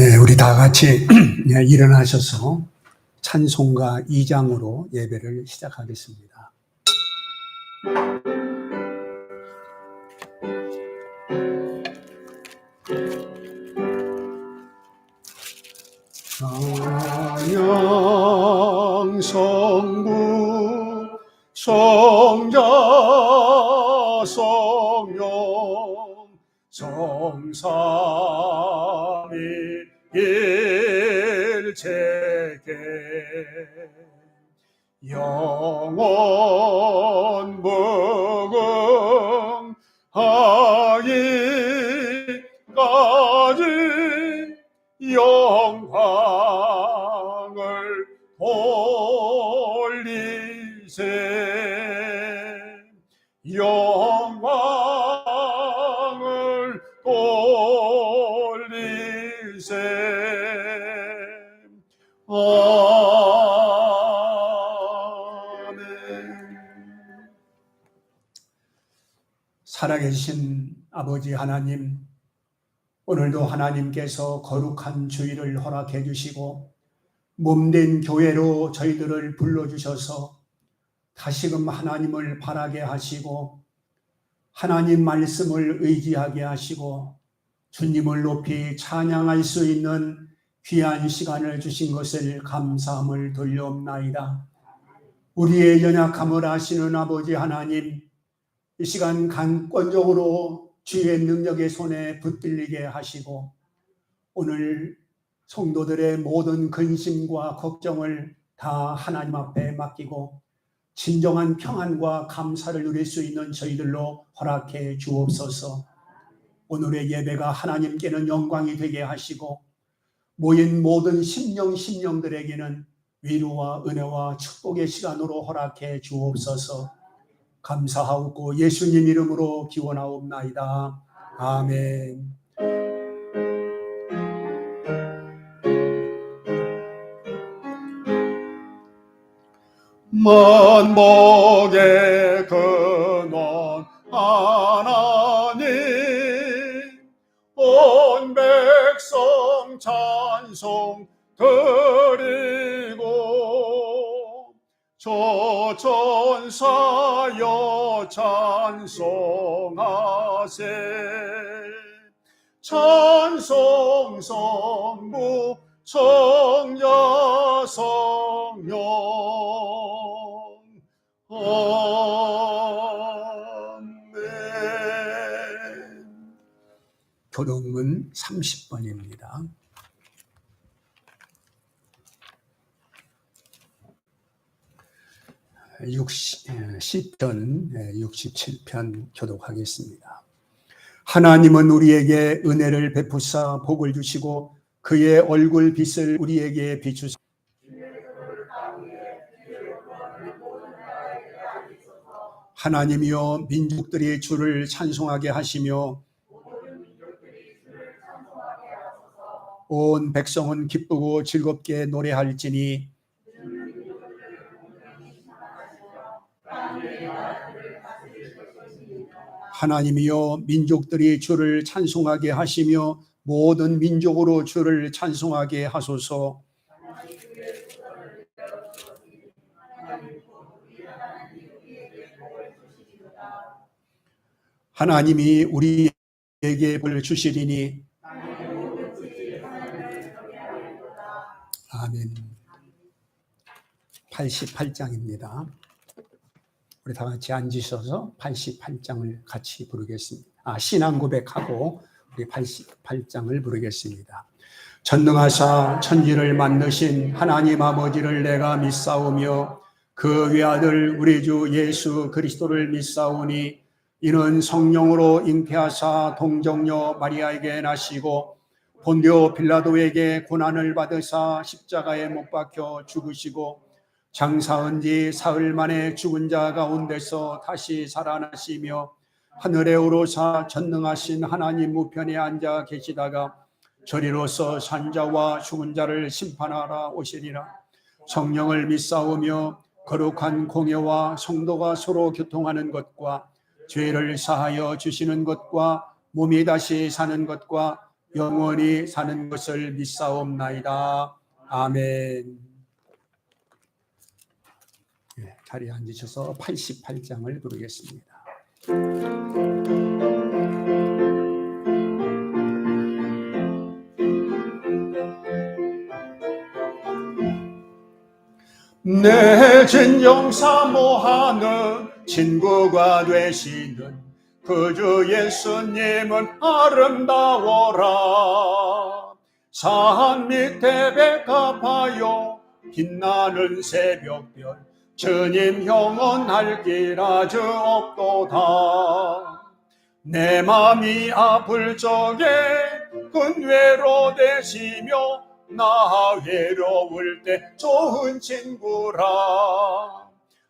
네, 우리 다 같이 일어나셔서 찬송가 2장으로 예배를 시작하겠습니다. 찬양 성부 성자 성령 성삼위 일체계 영원 무궁하기까지 영광을 돌리세 영광을 돌리세 아멘. 살아계신 아버지 하나님, 오늘도 하나님께서 거룩한 주일을 허락해 주시고 몸된 교회로 저희들을 불러주셔서 다시금 하나님을 바라게 하시고 하나님 말씀을 의지하게 하시고 주님을 높이 찬양할 수 있는 귀한 시간을 주신 것을 감사함을 돌려옵나이다. 우리의 연약함을 아시는 아버지 하나님, 이 시간 강권적으로 주의 능력의 손에 붙들리게 하시고 오늘 성도들의 모든 근심과 걱정을 다 하나님 앞에 맡기고 진정한 평안과 감사를 누릴 수 있는 저희들로 허락해 주옵소서. 오늘의 예배가 하나님께는 영광이 되게 하시고 모인 모든 심령들에게는 위로와 은혜와 축복의 시간으로 허락해 주옵소서. 감사하옵고 예수님 이름으로 기원하옵나이다. 아멘. 만복의 근원 하나님, 온 백성 찬송 드리고 저 천사여 찬송하세. 찬송 성부 성자 성령 아멘. 교동문 30번입니다. 10편 67편 교독하겠습니다. 하나님은 우리에게 은혜를 베푸사 복을 주시고 그의 얼굴 빛을 우리에게 비추사 하나님이여 민족들이 주를 찬송하게 하시며 온 백성은 기쁘고 즐겁게 노래할지니 하나님이여 민족들이 주를 찬송하게 하시며 모든 민족으로 주를 찬송하게 하소서. 하나님이 우리에게 복을 주시리니 아멘. 88장입니다. 우리 다 같이 앉으셔서 88장을 같이 부르겠습니다. 신앙 고백하고 우리 88장을 부르겠습니다. 전능하사 천지를 만드신 하나님 아버지를 내가 믿사오며 그 외아들 우리 주 예수 그리스도를 믿사오니 이는 성령으로 잉태하사 동정녀 마리아에게 나시고 본디오 빌라도에게 고난을 받으사 십자가에 못 박혀 죽으시고 장사한 지 사흘 만에 죽은 자 가운데서 다시 살아나시며 하늘에 오르사 전능하신 하나님 우편에 앉아 계시다가 저리로서 산자와 죽은 자를 심판하러 오시리라. 성령을 믿사오며 거룩한 공예와 성도가 서로 교통하는 것과 죄를 사하여 주시는 것과 몸이 다시 사는 것과 영원히 사는 것을 믿사옵나이다. 아멘. 네, 자리에 앉으셔서 88장을 부르겠습니다. 내 진정 사모하는 친구가 되시는 그 주 예수님은 아름다워라. 산 밑에 백합하여 빛나는 새벽별 주님 영원할 길 아주 없도다. 내 맘이 아플 적에 근외로 되시며 나 외로울 때 좋은 친구라.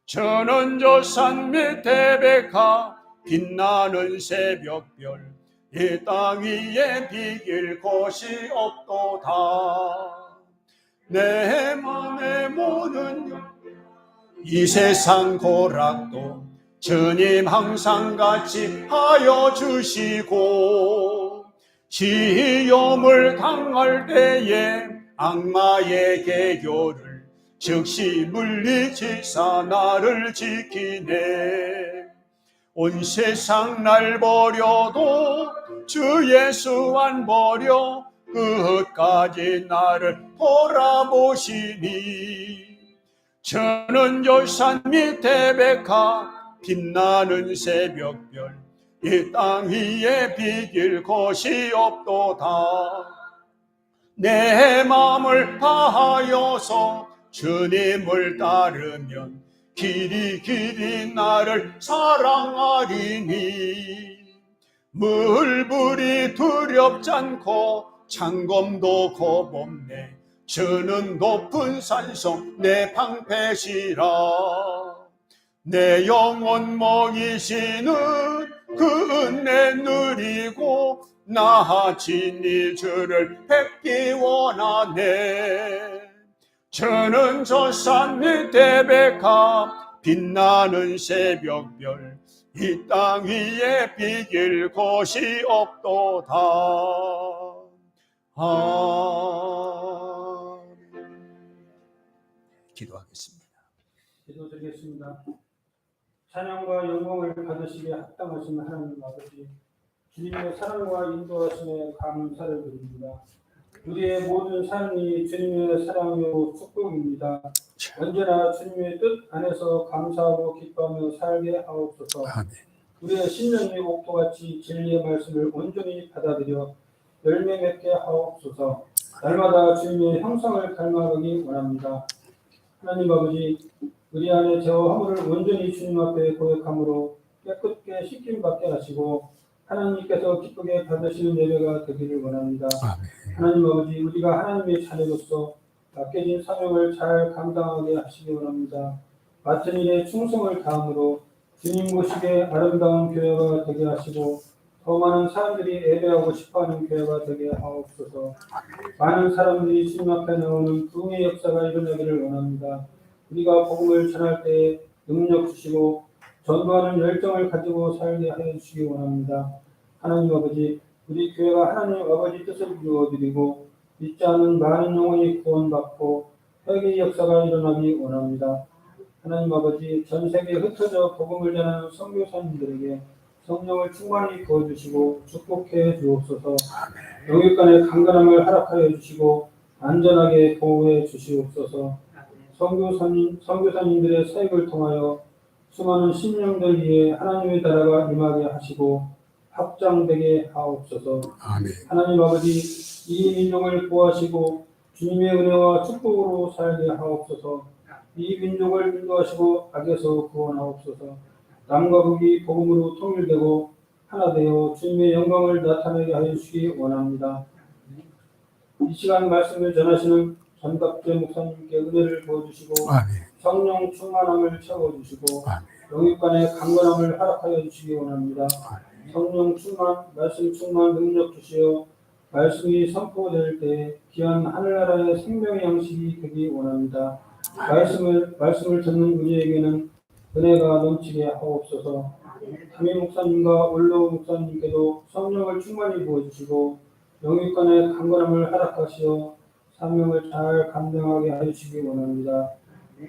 저는 저 산 밑에 백합 빛나는 새벽별 이 땅 위에 비길 곳이 없도다. 내 맘에 모든 이 세상 고락도 주님 항상 같이 하여 주시고 시험을 당할 때에 악마의 계교를 즉시 물리치사 나를 지키네. 온 세상 날 버려도 주 예수 안 버려 끝까지 나를 돌아보시니. 저는 저 산 밑에 백합 빛나는 새벽별 이 땅 위에 비길 곳이 없도다. 내 마음을 다하여서 주님을 따르면 길이 나를 사랑하리니. 물불이 두렵지 않고 창검도 겁없네. 주는 높은 산성 내 방패시라. 내 영혼 먹이시는 그 은혜 누리고 나 진리 주를 뵙기 원하네. 저는 저 산 밑에 백합 빛나는 새벽별 이 땅 위에 비길 곳이 없도다. 기도하겠습니다. 기도드리겠습니다. 찬양과 영광을 받으시기에 합당하신 하나님 아버지, 주님의 사랑과 인도하심에 감사를 드립니다. 우리의 모든 삶이 주님의 사랑이요 축복입니다. 언제나 주님의 뜻 안에서 감사하고 기뻐하며 살게 하옵소서. 아멘. 우리의 신령의 옥토같이 진리의 말씀을 온전히 받아들여 열매 맺게 하옵소서. 날마다 주님의 형상을 닮아가기 원합니다. 하나님 아버지, 우리 안에 죄와 허물을 온전히 주님 앞에 고백함으로 깨끗게 씻김받게 하시고 하나님께서 기쁘게 받으시는 예배가 되기를 원합니다. 아멘. 하나님 아버지, 우리가 하나님의 자녀로서 맡겨진 사명을 잘 감당하게 하시기 원합니다. 맡은 일에 충성을 다함으로 주님 모시게 아름다운 교회가 되게 하시고 더 많은 사람들이 예배하고 싶어하는 교회가 되게 하옵소서. 많은 사람들이 주님 앞에 나오는 부흥의 역사가 일어나기를 원합니다. 우리가 복음을 전할 때에 능력 주시고 전도하는 열정을 가지고 살게 하여 주시기 원합니다. 하나님 아버지, 우리 교회가 하나님 아버지 뜻을 이루어드리고 믿지 않는 많은 영혼이 구원받고 회개의 역사가 일어나기 원합니다. 하나님 아버지, 전 세계에 흩어져 복음을 전하는 선교사님들에게 성령을 충만히 부어주시고 축복해 주옵소서. 영육간의 강건함을 허락하여 주시고 안전하게 보호해 주시옵소서. 선교사님들의 사역을 통하여 수많은 심령들 위에 하나님의 나라가 임하게 하시고 확장되게 하옵소서. 아멘. 하나님 아버지, 이 민족을 구하시고 주님의 은혜와 축복으로 살게 하옵소서. 이 민족을 인도하시고 악에서 구원하옵소서. 남과 북이 복음으로 통일되고 하나 되어 주님의 영광을 나타내게 하여 주시기 원합니다. 이 시간 말씀을 전하시는 전갑재 목사님께 은혜를 부어주시고 성령 충만함을 채워주시고 영육간의 강건함을 허락하여 주시기 원합니다. 성령 충만, 말씀 충만 능력 주시어 말씀이 선포될 때 귀한 하늘나라의 생명의 양식이 되기 원합니다. 말씀을 듣는 우리에게는 은혜가 넘치게 하옵소서. 담임 목사님과 올로 목사님께도 성령을 충만히 부어주시고 영육간의 강건함을 허락하시어 사명을 잘 감당하게 하시기 원합니다.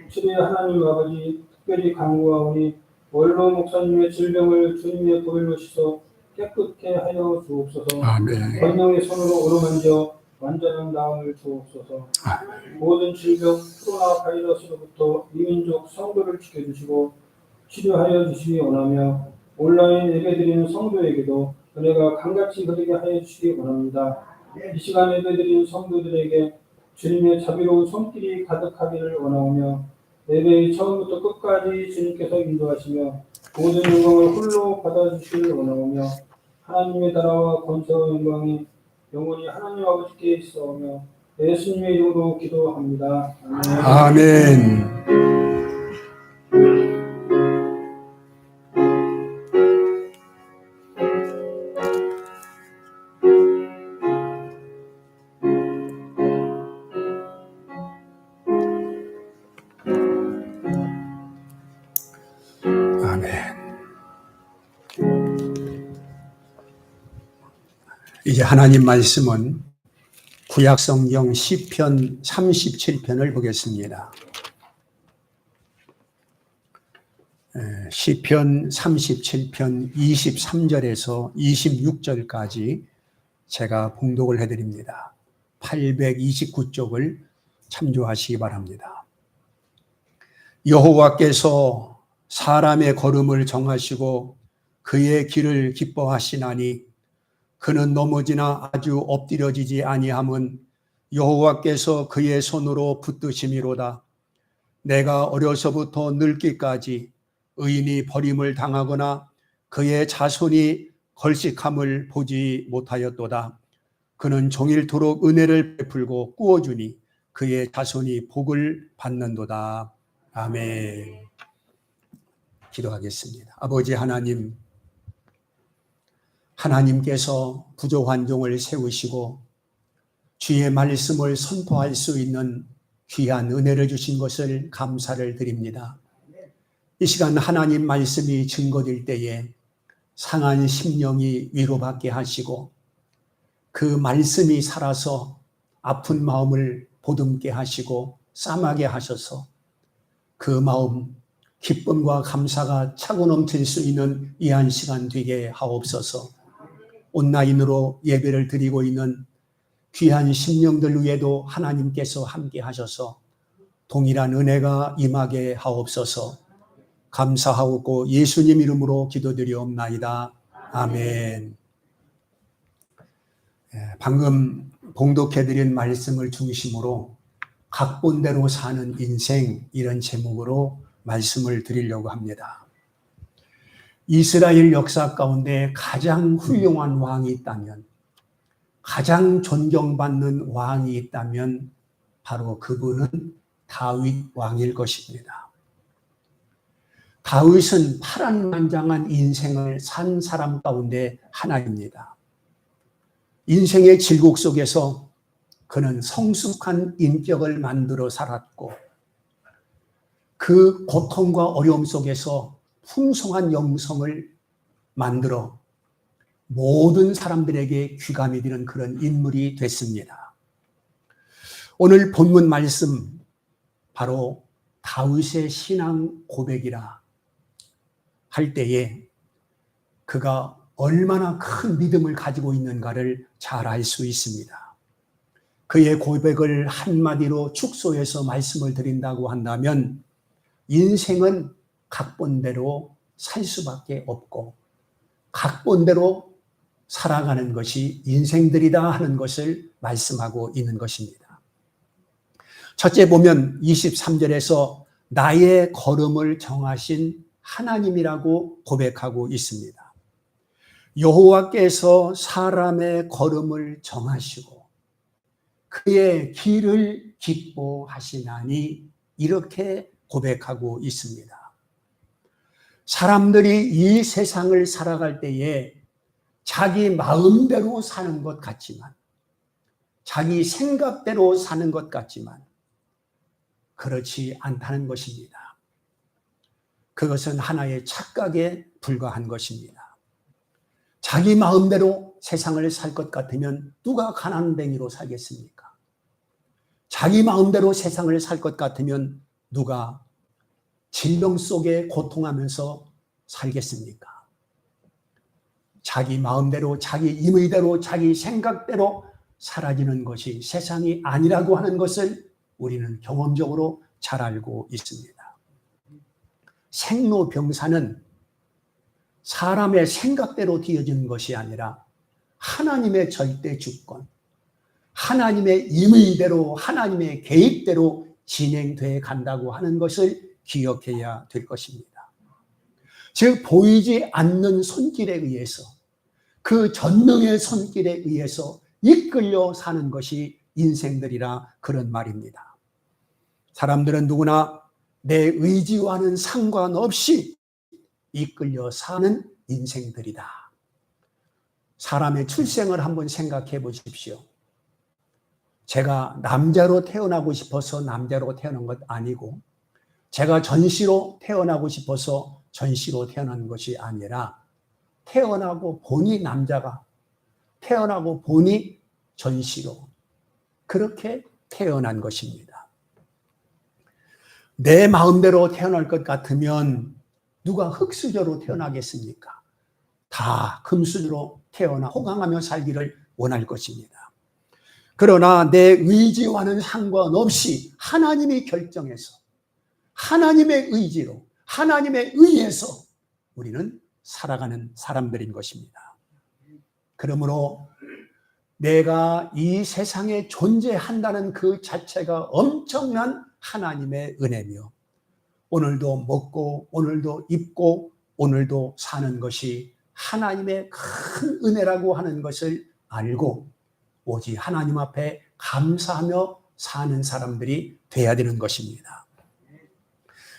주의 하나님 아버지 특별히 간구하오니 원로 목사님의 질병을 주님의 보혈로 씻어 깨끗게 하여 주옵소서. 아멘. 권능의 손으로 오르만져 완전한 나음을 주옵소서. 모든 질병, 코로나 바이러스로부터 이민족 성도를 지켜주시고 치료하여 주시기 원하며 온라인 예배드리는 성도에게도 은혜가 강같이 흐르게 하여 주시기 원합니다. 이 시간 예배드리는 성도들에게 주님의 자비로운 손길이 가득하기를 원하오며 예배의 처음부터 끝까지 주님께서 인도하시며 모든 영광을 홀로 받아주시기를 원하오며 하나님의 나라와 권세와 영광이 영원히 하나님 아버지께 있사오며 예수님의 이름으로 기도합니다. 아멘. 아멘. 아멘. 이제 하나님 말씀은 구약성경 시편 37편을 보겠습니다. 시편 37편 23절에서 26절까지 제가 봉독을 해드립니다. 829쪽을 참조하시기 바랍니다. 여호와께서 사람의 걸음을 정하시고 그의 길을 기뻐하시나니 그는 넘어지나 아주 엎드려지지 아니함은 여호와께서 그의 손으로 붙드심이로다. 내가 어려서부터 늙기까지 의인이 버림을 당하거나 그의 자손이 걸식함을 보지 못하였도다. 그는 종일토록 은혜를 베풀고 꾸어주니 그의 자손이 복을 받는도다. 아멘. 기도하겠습니다. 아버지 하나님, 하나님께서 부족한 종을 세우시고 주의 말씀을 선포할 수 있는 귀한 은혜를 주신 것을 감사를 드립니다. 이 시간 하나님 말씀이 증거될 때에 상한 심령이 위로받게 하시고 그 말씀이 살아서 아픈 마음을 보듬게 하시고 싸매게 하셔서 그 마음 기쁨과 감사가 차고 넘칠 수 있는 이 한 시간 되게 하옵소서. 온라인으로 예배를 드리고 있는 귀한 심령들 위에도 하나님께서 함께 하셔서 동일한 은혜가 임하게 하옵소서. 감사하고 예수님 이름으로 기도드리옵나이다. 아멘. 방금 봉독해드린 말씀을 중심으로 각본대로 사는 인생, 이런 제목으로 말씀을 드리려고 합니다. 이스라엘 역사 가운데 가장 훌륭한 왕이 있다면, 가장 존경받는 왕이 있다면 바로 그분은 다윗 왕일 것입니다. 다윗은 파란만장한 인생을 산 사람 가운데 하나입니다. 인생의 질곡 속에서 그는 성숙한 인격을 만들어 살았고 그 고통과 어려움 속에서 풍성한 영성을 만들어 모든 사람들에게 귀감이 되는 그런 인물이 됐습니다. 오늘 본문 말씀 바로 다윗의 신앙 고백이라 할 때에 그가 얼마나 큰 믿음을 가지고 있는가를 잘 알 수 있습니다. 그의 고백을 한마디로 축소해서 말씀을 드린다고 한다면 인생은 각본대로 살 수밖에 없고 각본대로 살아가는 것이 인생들이다 하는 것을 말씀하고 있는 것입니다. 첫째 보면 23절에서 나의 걸음을 정하신 하나님이라고 고백하고 있습니다. 여호와께서 사람의 걸음을 정하시고 그의 길을 기뻐하시나니 이렇게 고백하고 있습니다. 사람들이 이 세상을 살아갈 때에 자기 마음대로 사는 것 같지만, 자기 생각대로 사는 것 같지만 그렇지 않다는 것입니다. 그것은 하나의 착각에 불과한 것입니다. 자기 마음대로 세상을 살 것 같으면 누가 가난뱅이로 살겠습니까? 자기 마음대로 세상을 살 것 같으면 누가 질병 속에 고통하면서 살겠습니까? 자기 마음대로, 자기 임의대로, 자기 생각대로 사라지는 것이 세상이 아니라고 하는 것을 우리는 경험적으로 잘 알고 있습니다. 생로병사는 사람의 생각대로 되어지는 것이 아니라 하나님의 절대 주권, 하나님의 임의대로, 하나님의 계획대로 진행되어 간다고 하는 것을 기억해야 될 것입니다. 즉 보이지 않는 손길에 의해서, 그 전능의 손길에 의해서 이끌려 사는 것이 인생들이라 그런 말입니다. 사람들은 누구나 내 의지와는 상관없이 이끌려 사는 인생들이다. 사람의 출생을 한번 생각해 보십시오. 제가 남자로 태어나고 싶어서 남자로 태어난 것 아니고, 제가 전시로 태어나고 싶어서 전시로 태어난 것이 아니라, 태어나고 보니 남자가, 태어나고 보니 전시로, 그렇게 태어난 것입니다. 내 마음대로 태어날 것 같으면 누가 흙수저로 태어나겠습니까? 다 금수저로 태어나 호강하며 살기를 원할 것입니다. 그러나 내 의지와는 상관없이 하나님이 결정해서, 하나님의 의지로, 하나님의 의에서 우리는 살아가는 사람들인 것입니다. 그러므로 내가 이 세상에 존재한다는 그 자체가 엄청난 하나님의 은혜며, 오늘도 먹고 오늘도 입고 오늘도 사는 것이 하나님의 큰 은혜라고 하는 것을 알고 오직 하나님 앞에 감사하며 사는 사람들이 돼야 되는 것입니다.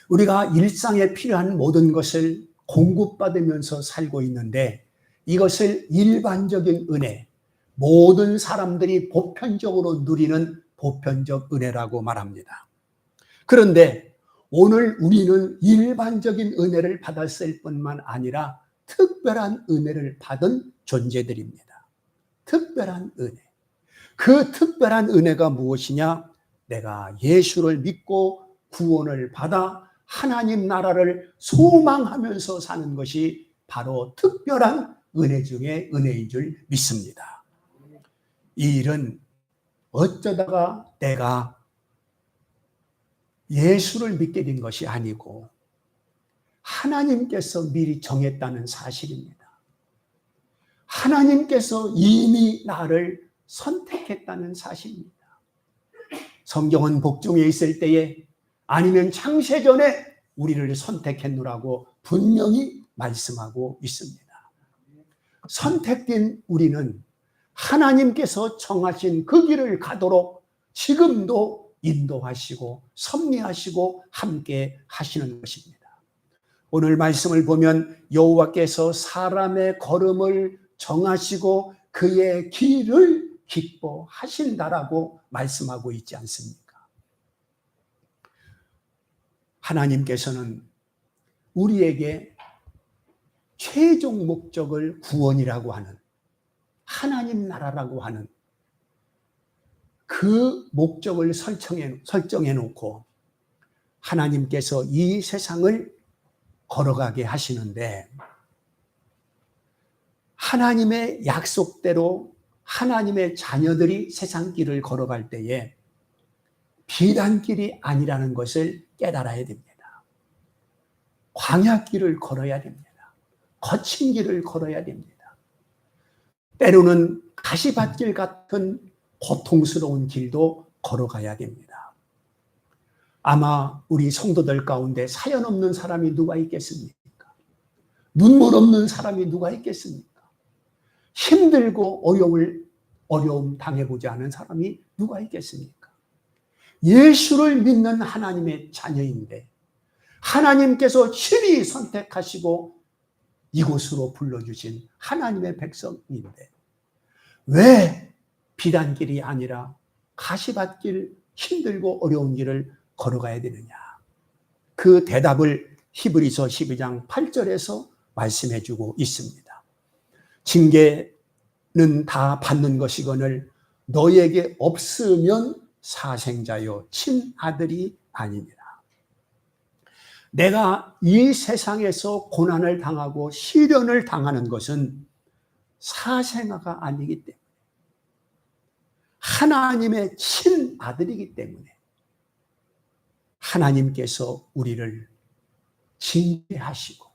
우리가 일상에 필요한 모든 것을 공급받으면서 살고 있는데, 이것을 일반적인 은혜, 모든 사람들이 보편적으로 누리는 보편적 은혜라고 말합니다. 그런데 오늘 우리는 일반적인 은혜를 받았을 뿐만 아니라 특별한 은혜를 받은 존재들입니다. 특별한 은혜. 그 특별한 은혜가 무엇이냐? 내가 예수를 믿고 구원을 받아 하나님 나라를 소망하면서 사는 것이 바로 특별한 은혜 중에 은혜인 줄 믿습니다. 이 일은 어쩌다가 내가 예수를 믿게 된 것이 아니고 하나님께서 미리 정했다는 사실입니다. 하나님께서 이미 나를 선택했다는 사실입니다. 성경은 복중에 있을 때에, 아니면 창세전에 우리를 선택했노라고 분명히 말씀하고 있습니다. 선택된 우리는 하나님께서 정하신 그 길을 가도록 지금도 인도하시고 섭리하시고 함께 하시는 것입니다. 오늘 말씀을 보면 여호와께서 사람의 걸음을 정하시고 그의 길을 기뻐하신다라고 말씀하고 있지 않습니까? 하나님께서는 우리에게 최종 목적을 구원이라고 하는, 하나님 나라라고 하는 그 목적을 설정해 놓고 하나님께서 이 세상을 걸어가게 하시는데, 하나님의 약속대로 하나님의 자녀들이 세상 길을 걸어갈 때에 비단길이 아니라는 것을 깨달아야 됩니다. 광야길을 걸어야 됩니다. 거친 길을 걸어야 됩니다. 때로는 가시밭길 같은 고통스러운 길도 걸어가야 됩니다. 아마 우리 성도들 가운데 사연 없는 사람이 누가 있겠습니까? 눈물 없는 사람이 누가 있겠습니까? 힘들고 어려움 당해보지 않은 사람이 누가 있겠습니까? 예수를 믿는 하나님의 자녀인데, 하나님께서 친히 선택하시고 이곳으로 불러주신 하나님의 백성인데, 왜 비단길이 아니라 가시밭길, 힘들고 어려운 길을 걸어가야 되느냐? 그 대답을 히브리서 12장 8절에서 말씀해 주고 있습니다. 징계는 다 받는 것이거늘 너에게 없으면 사생자요 친아들이 아니니라. 내가 이 세상에서 고난을 당하고 시련을 당하는 것은 사생아가 아니기 때문에 하나님의 친아들이기 때문에 하나님께서 우리를 징계하시고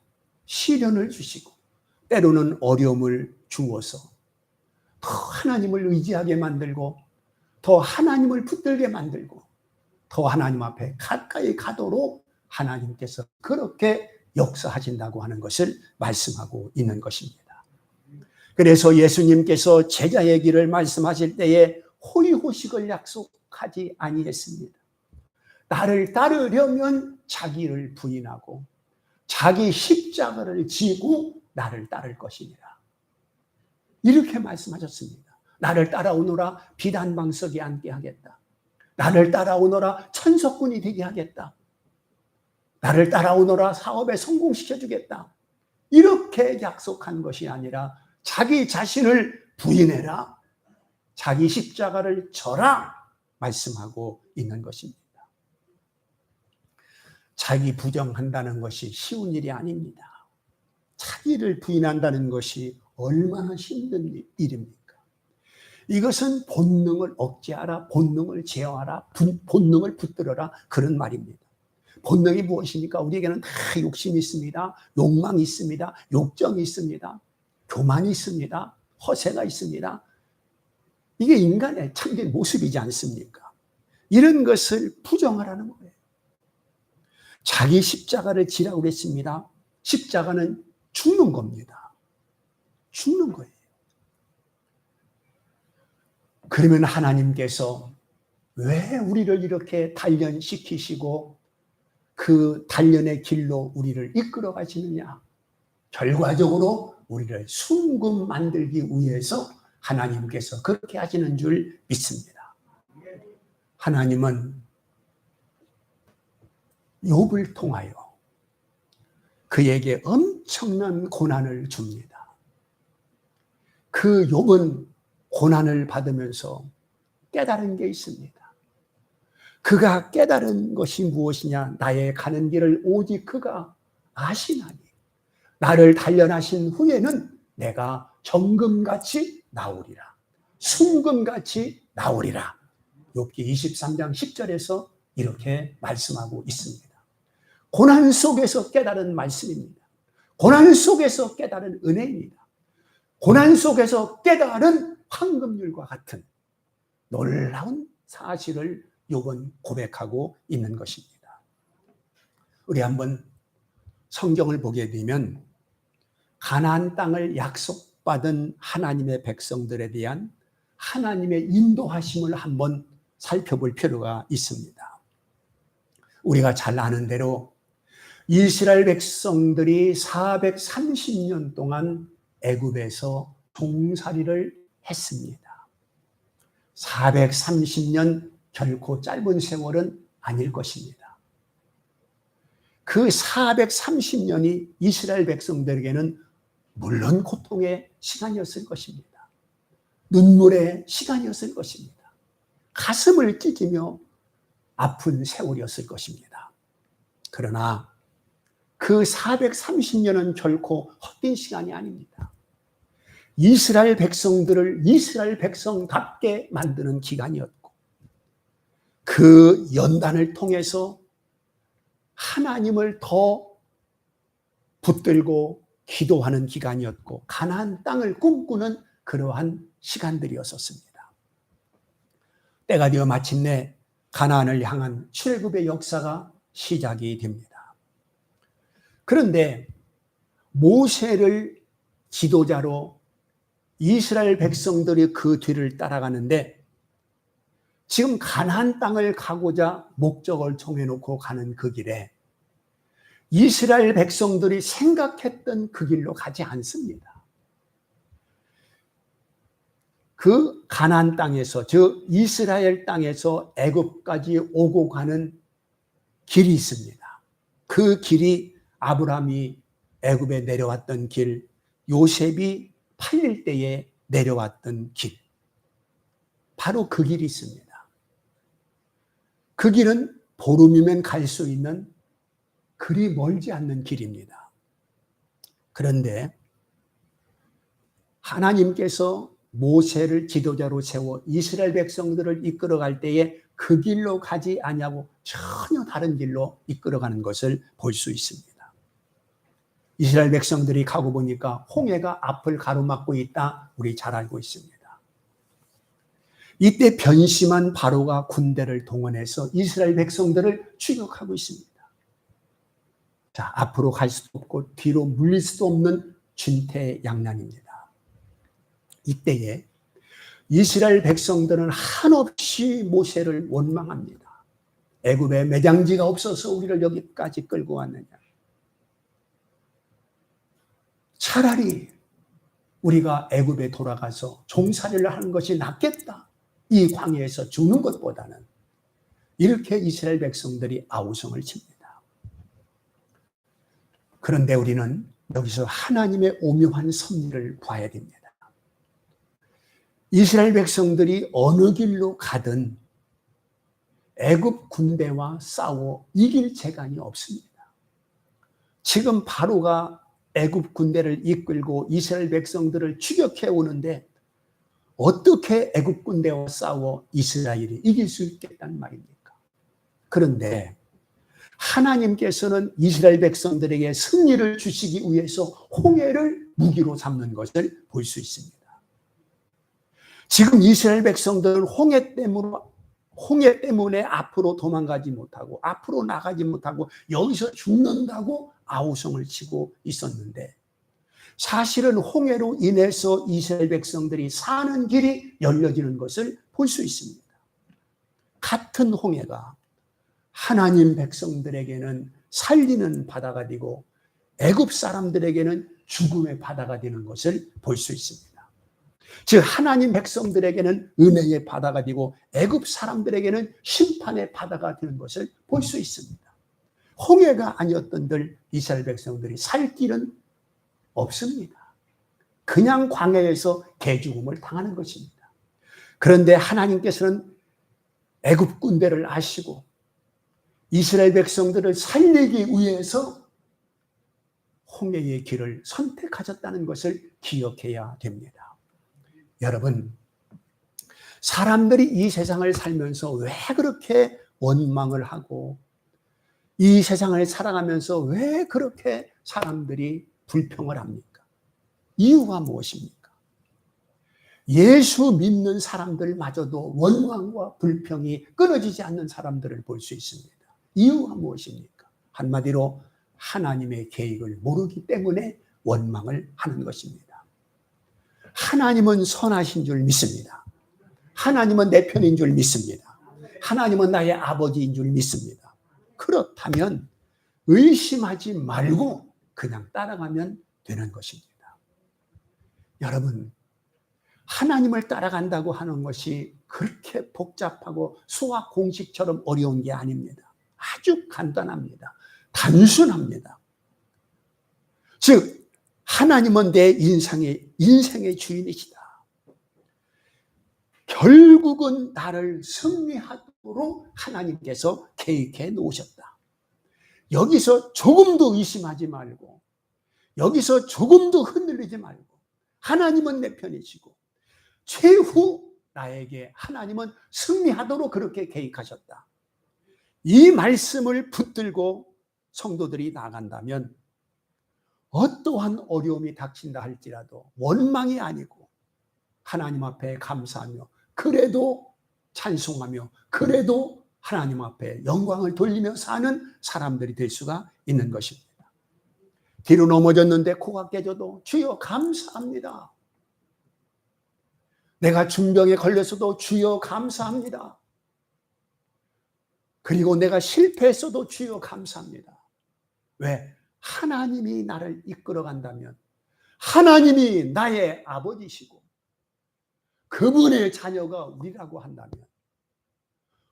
시련을 주시고 때로는 어려움을 주어서 더 하나님을 의지하게 만들고 더 하나님을 붙들게 만들고 더 하나님 앞에 가까이 가도록 하나님께서 그렇게 역사하신다고 하는 것을 말씀하고 있는 것입니다. 그래서 예수님께서 제자의 길을 말씀하실 때에 호의호식을 약속하지 아니했습니다. 나를 따르려면 자기를 부인하고 자기 십자가를 지고 나를 따를 것이니라. 이렇게 말씀하셨습니다. 나를 따라오너라 비단방석에 앉게 하겠다. 나를 따라오너라 천석군이 되게 하겠다. 나를 따라오너라 사업에 성공시켜주겠다. 이렇게 약속한 것이 아니라 자기 자신을 부인해라. 자기 십자가를 져라. 말씀하고 있는 것입니다. 자기 부정한다는 것이 쉬운 일이 아닙니다. 자기를 부인한다는 것이 얼마나 힘든 일입니까? 이것은 본능을 억제하라, 본능을 제어하라, 본능을 붙들어라 그런 말입니다. 본능이 무엇입니까? 우리에게는 다 욕심이 있습니다. 욕망이 있습니다. 욕정이 있습니다. 교만이 있습니다. 허세가 있습니다. 이게 인간의 참된 모습이지 않습니까? 이런 것을 부정하라는 거예요. 자기 십자가를 지라고 그랬습니다. 십자가는 죽는 겁니다. 죽는 거예요. 그러면 하나님께서 왜 우리를 이렇게 단련시키시고 그 단련의 길로 우리를 이끌어 가시느냐? 결과적으로 우리를 순금 만들기 위해서 하나님께서 그렇게 하시는 줄 믿습니다. 하나님은 욥을 통하여 그에게 엄청난 고난을 줍니다. 그 욥은 고난을 받으면서 깨달은 게 있습니다. 그가 깨달은 것이 무엇이냐? 나의 가는 길을 오직 그가 아시나니 나를 단련하신 후에는 내가 정금같이 나오리라. 순금같이 나오리라. 욥기 23장 10절에서 이렇게 말씀하고 있습니다. 고난 속에서 깨달은 말씀입니다. 고난 속에서 깨달은 은혜입니다. 고난 속에서 깨달은 황금률과 같은 놀라운 사실을 욥은 고백하고 있는 것입니다. 우리 한번 성경을 보게 되면 가나안 땅을 약속받은 하나님의 백성들에 대한 하나님의 인도하심을 한번 살펴볼 필요가 있습니다. 우리가 잘 아는 대로 이스라엘 백성들이 430년 동안 애굽에서 종살이를 했습니다. 430년 결코 짧은 세월은 아닐 것입니다. 그 430년이 이스라엘 백성들에게는 물론 고통의 시간이었을 것입니다. 눈물의 시간이었을 것입니다. 가슴을 찢으며 아픈 세월이었을 것입니다. 그러나 그 430년은 결코 헛된 시간이 아닙니다. 이스라엘 백성들을 이스라엘 백성답게 만드는 기간이었고 그 연단을 통해서 하나님을 더 붙들고 기도하는 기간이었고 가나안 땅을 꿈꾸는 그러한 시간들이었었습니다. 때가 되어 마침내 가나안을 향한 출애굽의 역사가 시작이 됩니다. 그런데 모세를 지도자로 이스라엘 백성들이 그 뒤를 따라가는데 지금 가나안 땅을 가고자 목적을 정해놓고 가는 그 길에 이스라엘 백성들이 생각했던 그 길로 가지 않습니다. 그 가나안 땅에서 즉 이스라엘 땅에서 애굽까지 오고 가는 길이 있습니다. 그 길이 아브라함이 애굽에 내려왔던 길, 요셉이 팔릴 때에 내려왔던 길, 바로 그 길이 있습니다. 그 길은 보름이면 갈 수 있는 그리 멀지 않는 길입니다. 그런데 하나님께서 모세를 지도자로 세워 이스라엘 백성들을 이끌어갈 때에 그 길로 가지 아니하고 전혀 다른 길로 이끌어가는 것을 볼 수 있습니다. 이스라엘 백성들이 가고 보니까 홍해가 앞을 가로막고 있다, 우리 잘 알고 있습니다. 이때 변심한 바로가 군대를 동원해서 이스라엘 백성들을 추격하고 있습니다. 자, 앞으로 갈 수도 없고 뒤로 물릴 수도 없는 진퇴양난입니다. 이때에 이스라엘 백성들은 한없이 모세를 원망합니다. 애굽에 매장지가 없어서 우리를 여기까지 끌고 왔느냐. 차라리 우리가 애굽에 돌아가서 종살이를 하는 것이 낫겠다. 이 광야에서 죽는 것보다는. 이렇게 이스라엘 백성들이 아우성을 칩니다. 그런데 우리는 여기서 하나님의 오묘한 섭리를 봐야 됩니다. 이스라엘 백성들이 어느 길로 가든 애굽 군대와 싸워 이길 재간이 없습니다. 지금 바로가 애굽 군대를 이끌고 이스라엘 백성들을 추격해 오는데 어떻게 애굽 군대와 싸워 이스라엘이 이길 수 있겠다는 말입니까? 그런데 하나님께서는 이스라엘 백성들에게 승리를 주시기 위해서 홍해를 무기로 삼는 것을 볼 수 있습니다. 지금 이스라엘 백성들은 홍해 때문에 앞으로 도망가지 못하고 앞으로 나가지 못하고 여기서 죽는다고 아우성을 치고 있었는데 사실은 홍해로 인해서 이스라엘 백성들이 사는 길이 열려지는 것을 볼 수 있습니다. 같은 홍해가 하나님 백성들에게는 살리는 바다가 되고 애굽 사람들에게는 죽음의 바다가 되는 것을 볼 수 있습니다. 즉 하나님 백성들에게는 은혜의 바다가 되고 애굽 사람들에게는 심판의 바다가 되는 것을 볼 수 있습니다. 홍해가 아니었던들 이스라엘 백성들이 살 길은 없습니다. 그냥 광야에서 개죽음을 당하는 것입니다. 그런데 하나님께서는 애굽 군대를 아시고 이스라엘 백성들을 살리기 위해서 홍해의 길을 선택하셨다는 것을 기억해야 됩니다. 여러분, 사람들이 이 세상을 살면서 왜 그렇게 원망을 하고 이 세상을 살아가면서 왜 그렇게 사람들이 불평을 합니까? 이유가 무엇입니까? 예수 믿는 사람들마저도 원망과 불평이 끊어지지 않는 사람들을 볼 수 있습니다. 이유가 무엇입니까? 한마디로 하나님의 계획을 모르기 때문에 원망을 하는 것입니다. 하나님은 선하신 줄 믿습니다. 하나님은 내 편인 줄 믿습니다. 하나님은 나의 아버지인 줄 믿습니다. 그렇다면 의심하지 말고 그냥 따라가면 되는 것입니다. 여러분, 하나님을 따라간다고 하는 것이 그렇게 복잡하고 수학 공식처럼 어려운 게 아닙니다. 아주 간단합니다. 단순합니다. 즉 하나님은 내 인생의 주인이시다. 결국은 나를 승리하도록 하나님께서 계획해 놓으셨다. 여기서 조금도 의심하지 말고 여기서 조금도 흔들리지 말고 하나님은 내 편이시고 최후 나에게 하나님은 승리하도록 그렇게 계획하셨다. 이 말씀을 붙들고 성도들이 나간다면 어떠한 어려움이 닥친다 할지라도 원망이 아니고 하나님 앞에 감사하며 그래도 찬송하며 그래도 하나님 앞에 영광을 돌리며 사는 사람들이 될 수가 있는 것입니다. 뒤로 넘어졌는데 코가 깨져도 주여 감사합니다. 내가 중병에 걸렸어도 주여 감사합니다. 그리고 내가 실패했어도 주여 감사합니다. 왜? 하나님이 나를 이끌어 간다면 하나님이 나의 아버지시고 그분의 자녀가 우리라고 한다면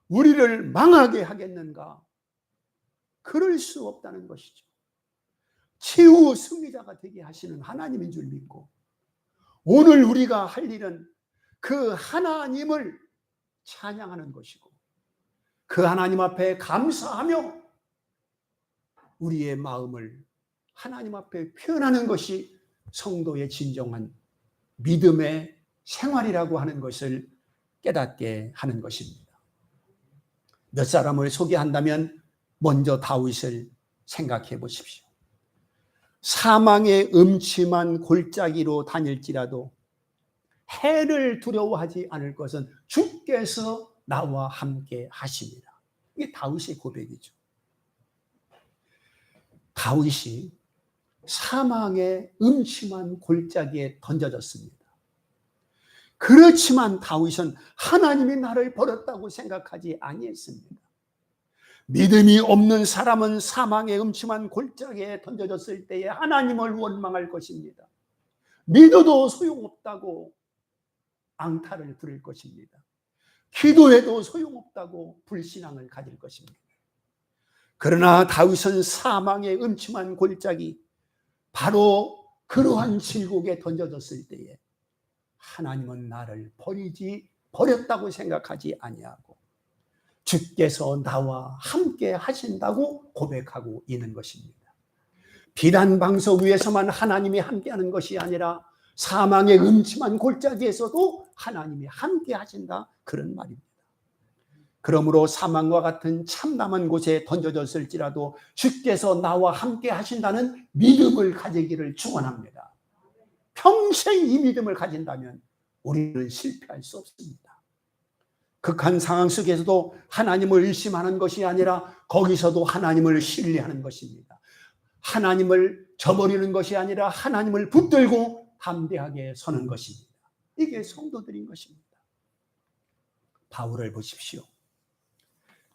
우리를 망하게 하겠는가? 그럴 수 없다는 것이죠. 최후 승리자가 되게 하시는 하나님인 줄 믿고 오늘 우리가 할 일은 그 하나님을 찬양하는 것이고 그 하나님 앞에 감사하며 우리의 마음을 하나님 앞에 표현하는 것이 성도의 진정한 믿음의 생활이라고 하는 것을 깨닫게 하는 것입니다. 몇 사람을 소개한다면 먼저 다윗을 생각해 보십시오. 사망의 음침한 골짜기로 다닐지라도 해를 두려워하지 않을 것은 주께서 나와 함께 하십니다. 이게 다윗의 고백이죠. 다윗이 사망의 음침한 골짜기에 던져졌습니다. 그렇지만 다윗은 하나님이 나를 버렸다고 생각하지 아니했습니다. 믿음이 없는 사람은 사망의 음침한 골짜기에 던져졌을 때에 하나님을 원망할 것입니다. 믿어도 소용없다고 앙탈을 부릴 것입니다. 기도해도 소용없다고 불신앙을 가질 것입니다. 그러나 다윗은 사망의 음침한 골짜기, 바로 그러한 질곡에 던져졌을 때에 하나님은 나를 버렸다고 생각하지 아니하고 주께서 나와 함께 하신다고 고백하고 있는 것입니다. 비단 방석 위에서만 하나님이 함께하는 것이 아니라 사망의 음침한 골짜기에서도 하나님이 함께 하신다, 그런 말입니다. 그러므로 사망과 같은 참담한 곳에 던져졌을지라도 주께서 나와 함께 하신다는 믿음을 가지기를 축원합니다. 평생 이 믿음을 가진다면 우리는 실패할 수 없습니다. 극한 상황 속에서도 하나님을 의심하는 것이 아니라 거기서도 하나님을 신뢰하는 것입니다. 하나님을 저버리는 것이 아니라 하나님을 붙들고 담대하게 서는 것입니다. 이게 성도들인 것입니다. 바울을 보십시오.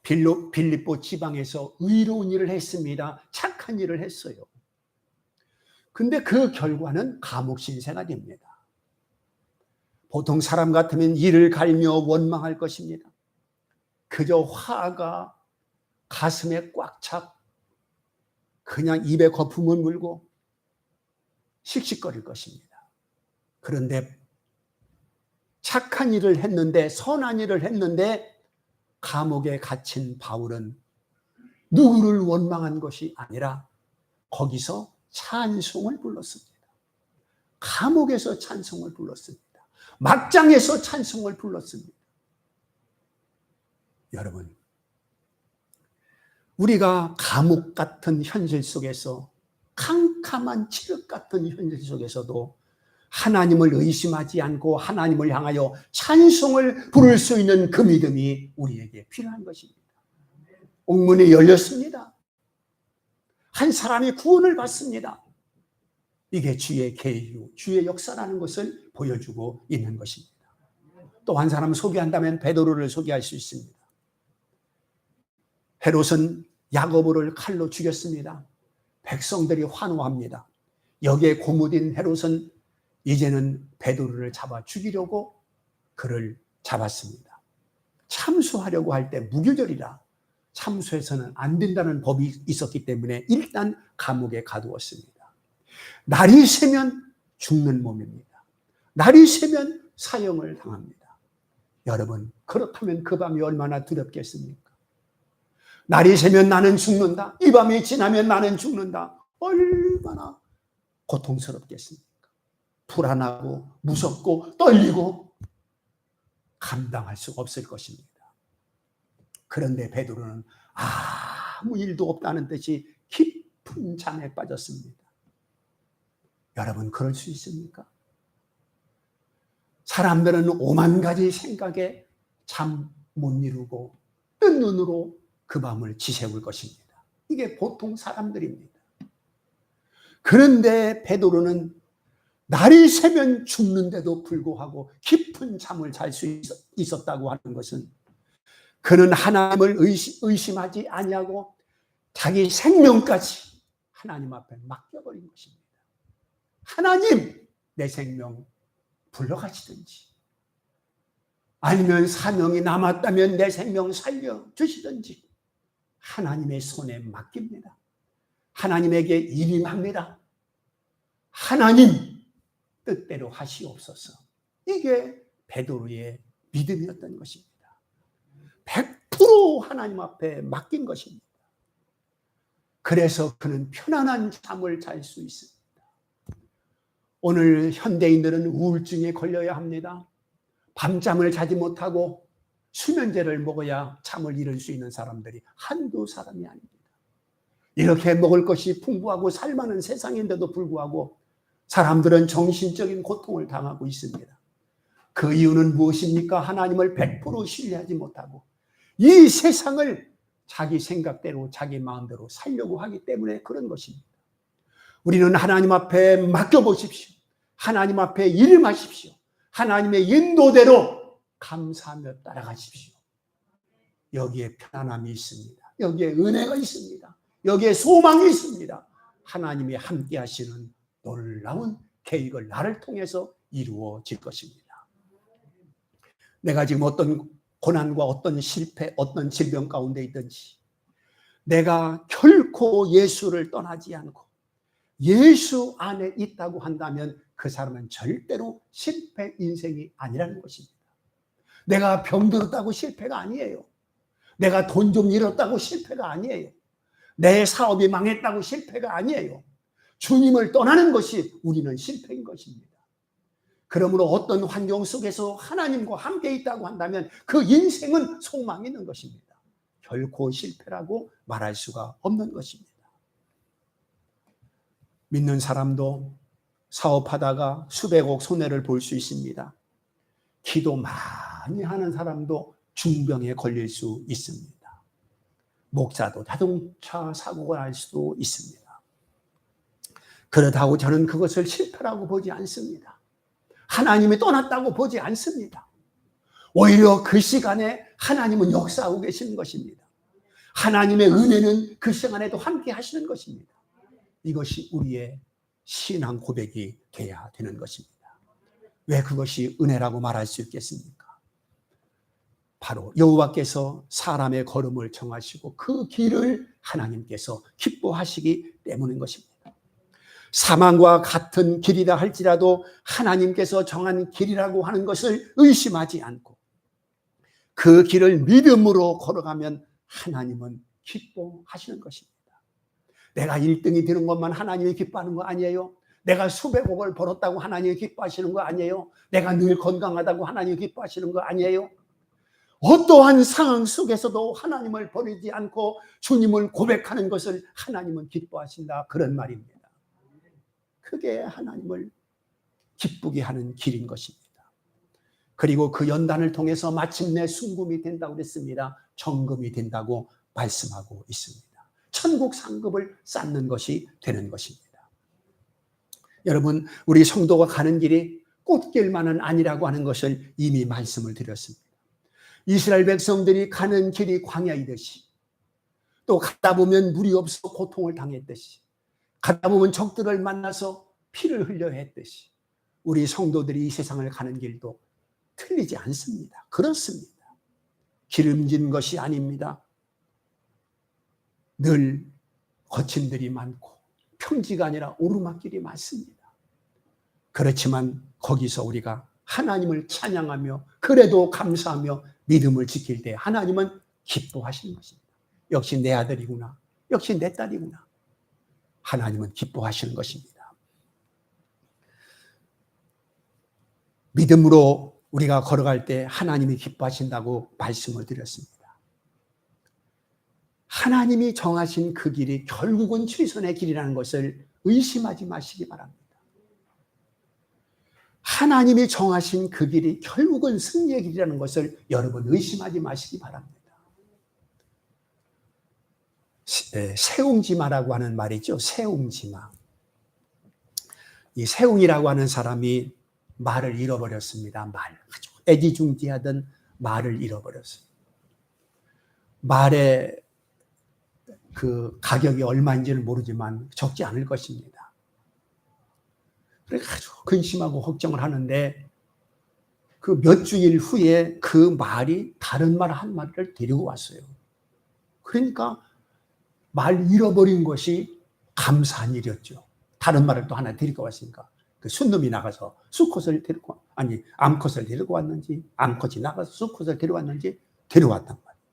빌립보 지방에서 의로운 일을 했습니다. 착한 일을 했어요. 근데 그 결과는 감옥 신세가 됩니다. 보통 사람 같으면 이를 갈며 원망할 것입니다. 그저 화가 가슴에 꽉 차 그냥 입에 거품을 물고 씩씩거릴 것입니다. 그런데 착한 일을 했는데, 선한 일을 했는데 감옥에 갇힌 바울은 누구를 원망한 것이 아니라 거기서 찬송을 불렀습니다. 감옥에서 찬송을 불렀습니다. 막장에서 찬송을 불렀습니다. 여러분, 우리가 감옥 같은 현실 속에서, 캄캄한 칠흑 같은 현실 속에서도 하나님을 의심하지 않고 하나님을 향하여 찬송을 부를 수 있는 그 믿음이 우리에게 필요한 것입니다. 옥문이 열렸습니다. 한 사람이 구원을 받습니다. 이게 주의 계유, 주의 역사라는 것을 보여주고 있는 것입니다. 또 한 사람을 소개한다면 베드로를 소개할 수 있습니다. 헤롯은 야고보를 칼로 죽였습니다. 백성들이 환호합니다. 여기에 고무된 헤롯은 이제는 베드로를 잡아 죽이려고 그를 잡았습니다. 참수하려고 할 때 무교절이라 참수해서는 안 된다는 법이 있었기 때문에 일단 감옥에 가두었습니다. 날이 새면 죽는 몸입니다. 날이 새면 사형을 당합니다. 여러분, 그렇다면 그 밤이 얼마나 두렵겠습니까? 날이 새면 나는 죽는다, 이 밤이 지나면 나는 죽는다, 얼마나 고통스럽겠습니까? 불안하고 무섭고 떨리고 감당할 수 없을 것입니다. 그런데 베드로는 아무 일도 없다는 듯이 깊은 잠에 빠졌습니다. 여러분, 그럴 수 있습니까? 사람들은 오만 가지 생각에 잠 못 이루고 뜬 눈으로 그 밤을 지새울 것입니다. 이게 보통 사람들입니다. 그런데 베드로는 날이 새면 죽는데도 불구하고 깊은 잠을 잘 수 있었다고 하는 것은 그는 하나님을 의심하지 아니하고 자기 생명까지 하나님 앞에 맡겨버린 것입니다. 하나님, 내 생명 불러가시든지 아니면 사명이 남았다면 내 생명 살려주시든지 하나님의 손에 맡깁니다. 하나님에게 일임합니다. 하나님, 뜻대로 하시옵소서. 이게 베드로의 믿음이었던 것입니다. 100% 하나님 앞에 맡긴 것입니다. 그래서 그는 편안한 잠을 잘 수 있습니다. 오늘 현대인들은 우울증에 걸려야 합니다. 밤잠을 자지 못하고 수면제를 먹어야 잠을 이룰 수 있는 사람들이 한두 사람이 아닙니다. 이렇게 먹을 것이 풍부하고 살만한 세상인데도 불구하고 사람들은 정신적인 고통을 당하고 있습니다. 그 이유는 무엇입니까? 하나님을 100% 신뢰하지 못하고 이 세상을 자기 생각대로 자기 마음대로 살려고 하기 때문에 그런 것입니다. 우리는 하나님 앞에 맡겨보십시오. 하나님 앞에 일임하십시오. 하나님의 인도대로 감사하며 따라가십시오. 여기에 편안함이 있습니다. 여기에 은혜가 있습니다. 여기에 소망이 있습니다. 하나님이 함께 하시는 놀라운 계획을 나를 통해서 이루어질 것입니다. 내가 지금 어떤 고난과 어떤 실패, 어떤 질병 가운데 있든지 내가 결코 예수를 떠나지 않고 예수 안에 있다고 한다면 그 사람은 절대로 실패 인생이 아니라는 것입니다. 내가 병들었다고 실패가 아니에요. 내가 돈 좀 잃었다고 실패가 아니에요. 내 사업이 망했다고 실패가 아니에요. 주님을 떠나는 것이 우리는 실패인 것입니다. 그러므로 어떤 환경 속에서 하나님과 함께 있다고 한다면 그 인생은 소망이 있는 것입니다. 결코 실패라고 말할 수가 없는 것입니다. 믿는 사람도 사업하다가 수백억 손해를 볼 수 있습니다. 기도 많이 하는 사람도 중병에 걸릴 수 있습니다. 목사도 자동차 사고가 날 수도 있습니다. 그렇다고 저는 그것을 실패라고 보지 않습니다. 하나님이 떠났다고 보지 않습니다. 오히려 그 시간에 하나님은 역사하고 계시는 것입니다. 하나님의 은혜는 그 시간에도 함께 하시는 것입니다. 이것이 우리의 신앙 고백이 돼야 되는 것입니다. 왜 그것이 은혜라고 말할 수 있겠습니까? 바로 여호와께서 사람의 걸음을 정하시고 그 길을 하나님께서 기뻐하시기 때문인 것입니다. 사망과 같은 길이라 할지라도 하나님께서 정한 길이라고 하는 것을 의심하지 않고 그 길을 믿음으로 걸어가면 하나님은 기뻐하시는 것입니다. 내가 1등이 되는 것만 하나님이 기뻐하는 거 아니에요? 내가 수백억을 벌었다고 하나님이 기뻐하시는 거 아니에요? 내가 늘 건강하다고 하나님이 기뻐하시는 거 아니에요? 어떠한 상황 속에서도 하나님을 버리지 않고 주님을 고백하는 것을 하나님은 기뻐하신다. 그런 말입니다. 그게 하나님을 기쁘게 하는 길인 것입니다. 그리고 그 연단을 통해서 마침내 순금이 된다고 그랬습니다. 정금이 된다고 말씀하고 있습니다. 천국 상급을 쌓는 것이 되는 것입니다. 여러분, 우리 성도가 가는 길이 꽃길만은 아니라고 하는 것을 이미 말씀을 드렸습니다. 이스라엘 백성들이 가는 길이 광야이듯이 또 가다 보면 물이 없어 고통을 당했듯이 가다 보면 적들을 만나서 피를 흘려 했듯이 우리 성도들이 이 세상을 가는 길도 틀리지 않습니다. 그렇습니다. 기름진 것이 아닙니다. 늘 거침들이 많고 평지가 아니라 오르막길이 많습니다. 그렇지만 거기서 우리가 하나님을 찬양하며 그래도 감사하며 믿음을 지킬 때 하나님은 기뻐하시는 것입니다. 역시 내 아들이구나. 역시 내 딸이구나. 하나님은 기뻐하시는 것입니다. 믿음으로 우리가 걸어갈 때 하나님이 기뻐하신다고 말씀을 드렸습니다. 하나님이 정하신 그 길이 결국은 최선의 길이라는 것을 의심하지 마시기 바랍니다. 하나님이 정하신 그 길이 결국은 승리의 길이라는 것을 여러분 의심하지 마시기 바랍니다. 세웅지마라고 하는 말이죠. 세웅지마. 이 세웅이라고 하는 사람이 말을 잃어버렸습니다. 아주 애지중지하던 말을 잃어버렸어요. 말의 그 가격이 얼마인지는 모르지만 적지 않을 것입니다. 그래서 아주 근심하고 걱정을 하는데 그 몇 주일 후에 그 말이 다른 말 한 마리를 데리고 왔어요. 그러니까 말 잃어버린 것이 감사한 일이었죠. 다른 말을 또 하나 데리고 왔으니까 그 순놈이 나가서 수컷을 데리고, 아니, 암컷을 데리고 왔는지, 암컷이 나가서 수컷을 데려왔는지 데려왔단 말이에요.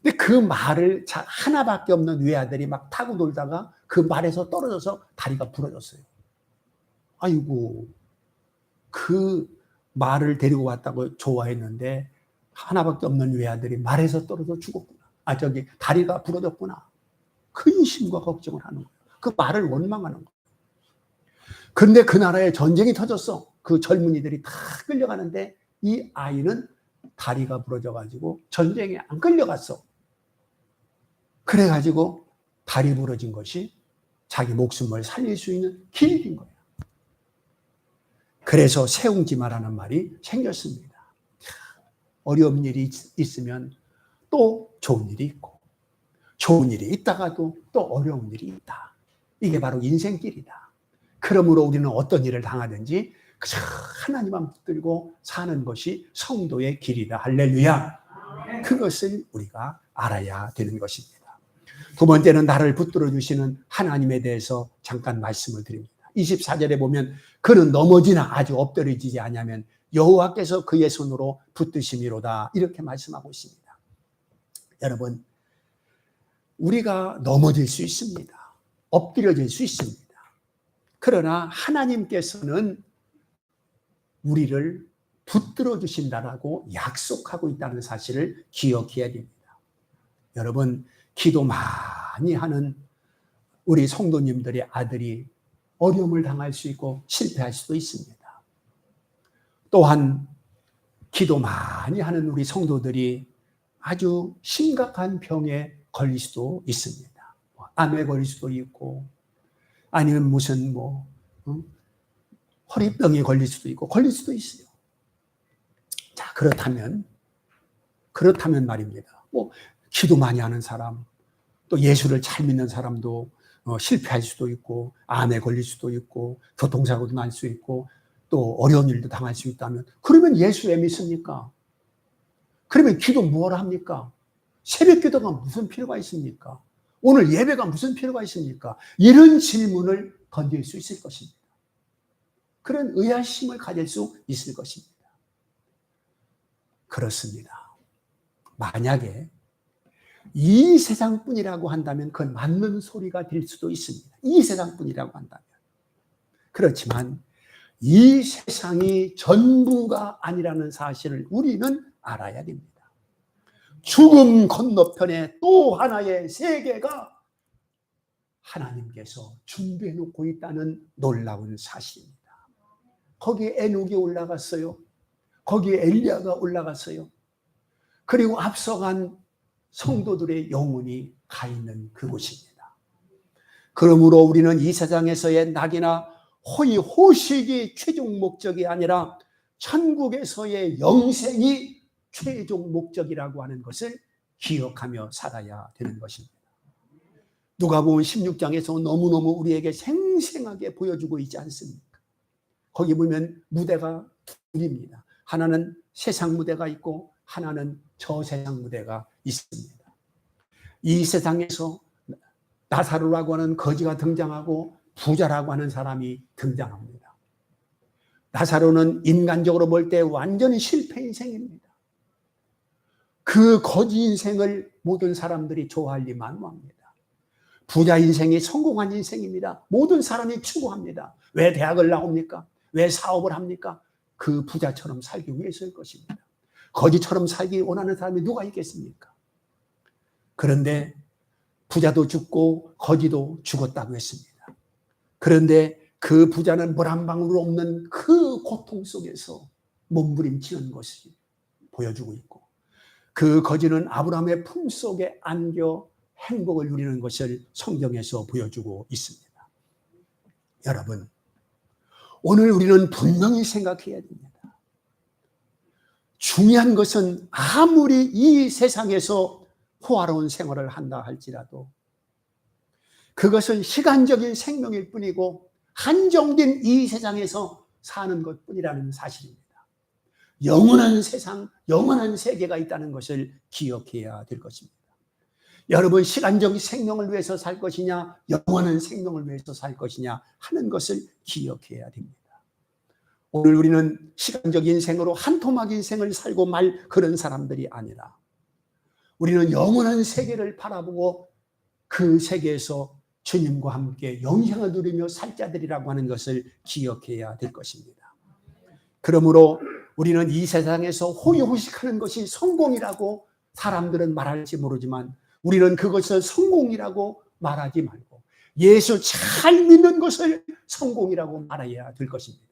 근데 그 말을 하나밖에 없는 외아들이 막 타고 놀다가 그 말에서 떨어져서 다리가 부러졌어요. 아이고, 그 말을 데리고 왔다고 좋아했는데 하나밖에 없는 외아들이 말에서 떨어져 죽었구나. 다리가 부러졌구나. 근심과 걱정을 하는 거예요. 그 말을 원망하는 거예요. 그런데 그 나라에 전쟁이 터졌어. 그 젊은이들이 다 끌려가는데 이 아이는 다리가 부러져가지고 전쟁에 안 끌려갔어. 그래가지고 다리 부러진 것이 자기 목숨을 살릴 수 있는 길인 거야. 그래서 세웅지마라는 말이 생겼습니다. 어려운 일이 있으면 또 좋은 일이 있고, 좋은 일이 있다가도 또 어려운 일이 있다. 이게 바로 인생길이다. 그러므로 우리는 어떤 일을 당하든지 그저 하나님만 붙들고 사는 것이 성도의 길이다. 할렐루야. 그것을 우리가 알아야 되는 것입니다. 두 번째는 나를 붙들어 주시는 하나님에 대해서 잠깐 말씀을 드립니다. 24절에 보면 그는 넘어지나 아주 엎드러지지 아니하면 여호와께서 그의 손으로 붙드심이로다. 이렇게 말씀하고 있습니다. 여러분, 우리가 넘어질 수 있습니다. 엎드려질 수 있습니다. 그러나 하나님께서는 우리를 붙들어 주신다라고 약속하고 있다는 사실을 기억해야 됩니다. 여러분, 기도 많이 하는 우리 성도님들의 아들이 어려움을 당할 수 있고 실패할 수도 있습니다. 또한 기도 많이 하는 우리 성도들이 아주 심각한 병에 걸릴 수도 있습니다. 암에 걸릴 수도 있고, 아니면 무슨 허리병에 걸릴 수도 있고, 걸릴 수도 있어요. 자, 그렇다면 말입니다. 기도 많이 하는 사람, 또 예수를 잘 믿는 사람도 실패할 수도 있고, 암에 걸릴 수도 있고, 교통사고도 날 수 있고, 또 어려운 일도 당할 수 있다면, 그러면 예수 왜 믿습니까? 그러면 기도 뭘 합니까? 새벽 기도가 무슨 필요가 있습니까? 오늘 예배가 무슨 필요가 있습니까? 이런 질문을 던질 수 있을 것입니다. 그런 의아심을 가질 수 있을 것입니다. 그렇습니다. 만약에 이 세상뿐이라고 한다면 그건 맞는 소리가 될 수도 있습니다. 이 세상뿐이라고 한다면. 그렇지만 이 세상이 전부가 아니라는 사실을 우리는 알아야 됩니다. 죽음 건너편에 또 하나의 세계가 하나님께서 준비해 놓고 있다는 놀라운 사실입니다. 거기에 에녹이 올라갔어요. 거기에 엘리야가 올라갔어요. 그리고 앞서간 성도들의 영혼이 가 있는 그곳입니다. 그러므로 우리는 이 세상에서의 낙이나 호의호식이 최종 목적이 아니라 천국에서의 영생이 최종 목적이라고 하는 것을 기억하며 살아야 되는 것입니다. 누가복음 16장에서 너무너무 우리에게 생생하게 보여주고 있지 않습니까? 거기 보면 무대가 둘입니다. 하나는 세상 무대가 있고 하나는 저 세상 무대가 있습니다. 이 세상에서 나사로라고 하는 거지가 등장하고 부자라고 하는 사람이 등장합니다. 나사로는 인간적으로 볼 때 완전히 실패 인생입니다. 그 거지 인생을 모든 사람들이 좋아할 만무합니다. 부자 인생이 성공한 인생입니다. 모든 사람이 추구합니다. 왜 대학을 나옵니까? 왜 사업을 합니까? 그 부자처럼 살기 위해서일 것입니다. 거지처럼 살기 원하는 사람이 누가 있겠습니까? 그런데 부자도 죽고 거지도 죽었다고 했습니다. 그런데 그 부자는 물 한 방울 없는 그 고통 속에서 몸부림치는 것이 보여주고 있고, 그 거지는 아브라함의 품속에 안겨 행복을 누리는 것을 성경에서 보여주고 있습니다. 여러분, 오늘 우리는 분명히 생각해야 됩니다. 중요한 것은 아무리 이 세상에서 호화로운 생활을 한다 할지라도 그것은 시간적인 생명일 뿐이고 한정된 이 세상에서 사는 것뿐이라는 사실입니다. 영원한 세상, 영원한 세계가 있다는 것을 기억해야 될 것입니다. 여러분 시간적인 생명을 위해서 살 것이냐 영원한 생명을 위해서 살 것이냐 하는 것을 기억해야 됩니다. 오늘 우리는 시간적인 인생으로 한 토막 인생을 살고 말 그런 사람들이 아니라 우리는 영원한 세계를 바라보고 그 세계에서 주님과 함께 영생을 누리며 살 자들이라고 하는 것을 기억해야 될 것입니다. 그러므로 우리는 이 세상에서 호의호식하는 것이 성공이라고 사람들은 말할지 모르지만 우리는 그것을 성공이라고 말하지 말고 예수 잘 믿는 것을 성공이라고 말해야 될 것입니다.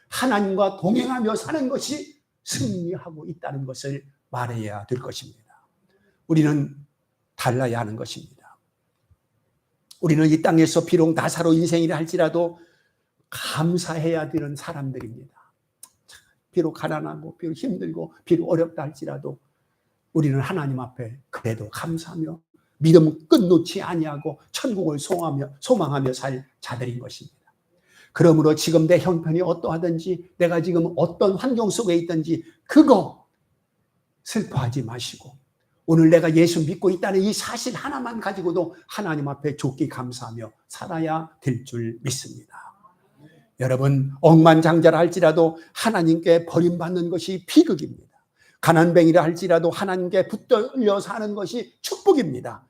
하나님과 동행하며 사는 것이 승리하고 있다는 것을 말해야 될 것입니다. 우리는 달라야 하는 것입니다. 우리는 이 땅에서 비록 나사로 인생이라 할지라도 감사해야 되는 사람들입니다. 비록 가난하고 비록 힘들고 비록 어렵다 할지라도 우리는 하나님 앞에 그래도 감사하며 믿음 끝놓지 아니하고 천국을 소망하며 살 자들인 것입니다. 그러므로 지금 내 형편이 어떠하든지 내가 지금 어떤 환경 속에 있든지 그거 슬퍼하지 마시고 오늘 내가 예수 믿고 있다는 이 사실 하나만 가지고도 하나님 앞에 좋게 감사하며 살아야 될 줄 믿습니다. 여러분 억만장자라 할지라도 하나님께 버림받는 것이 비극입니다. 가난뱅이라 할지라도 하나님께 붙들려 사는 것이 축복입니다.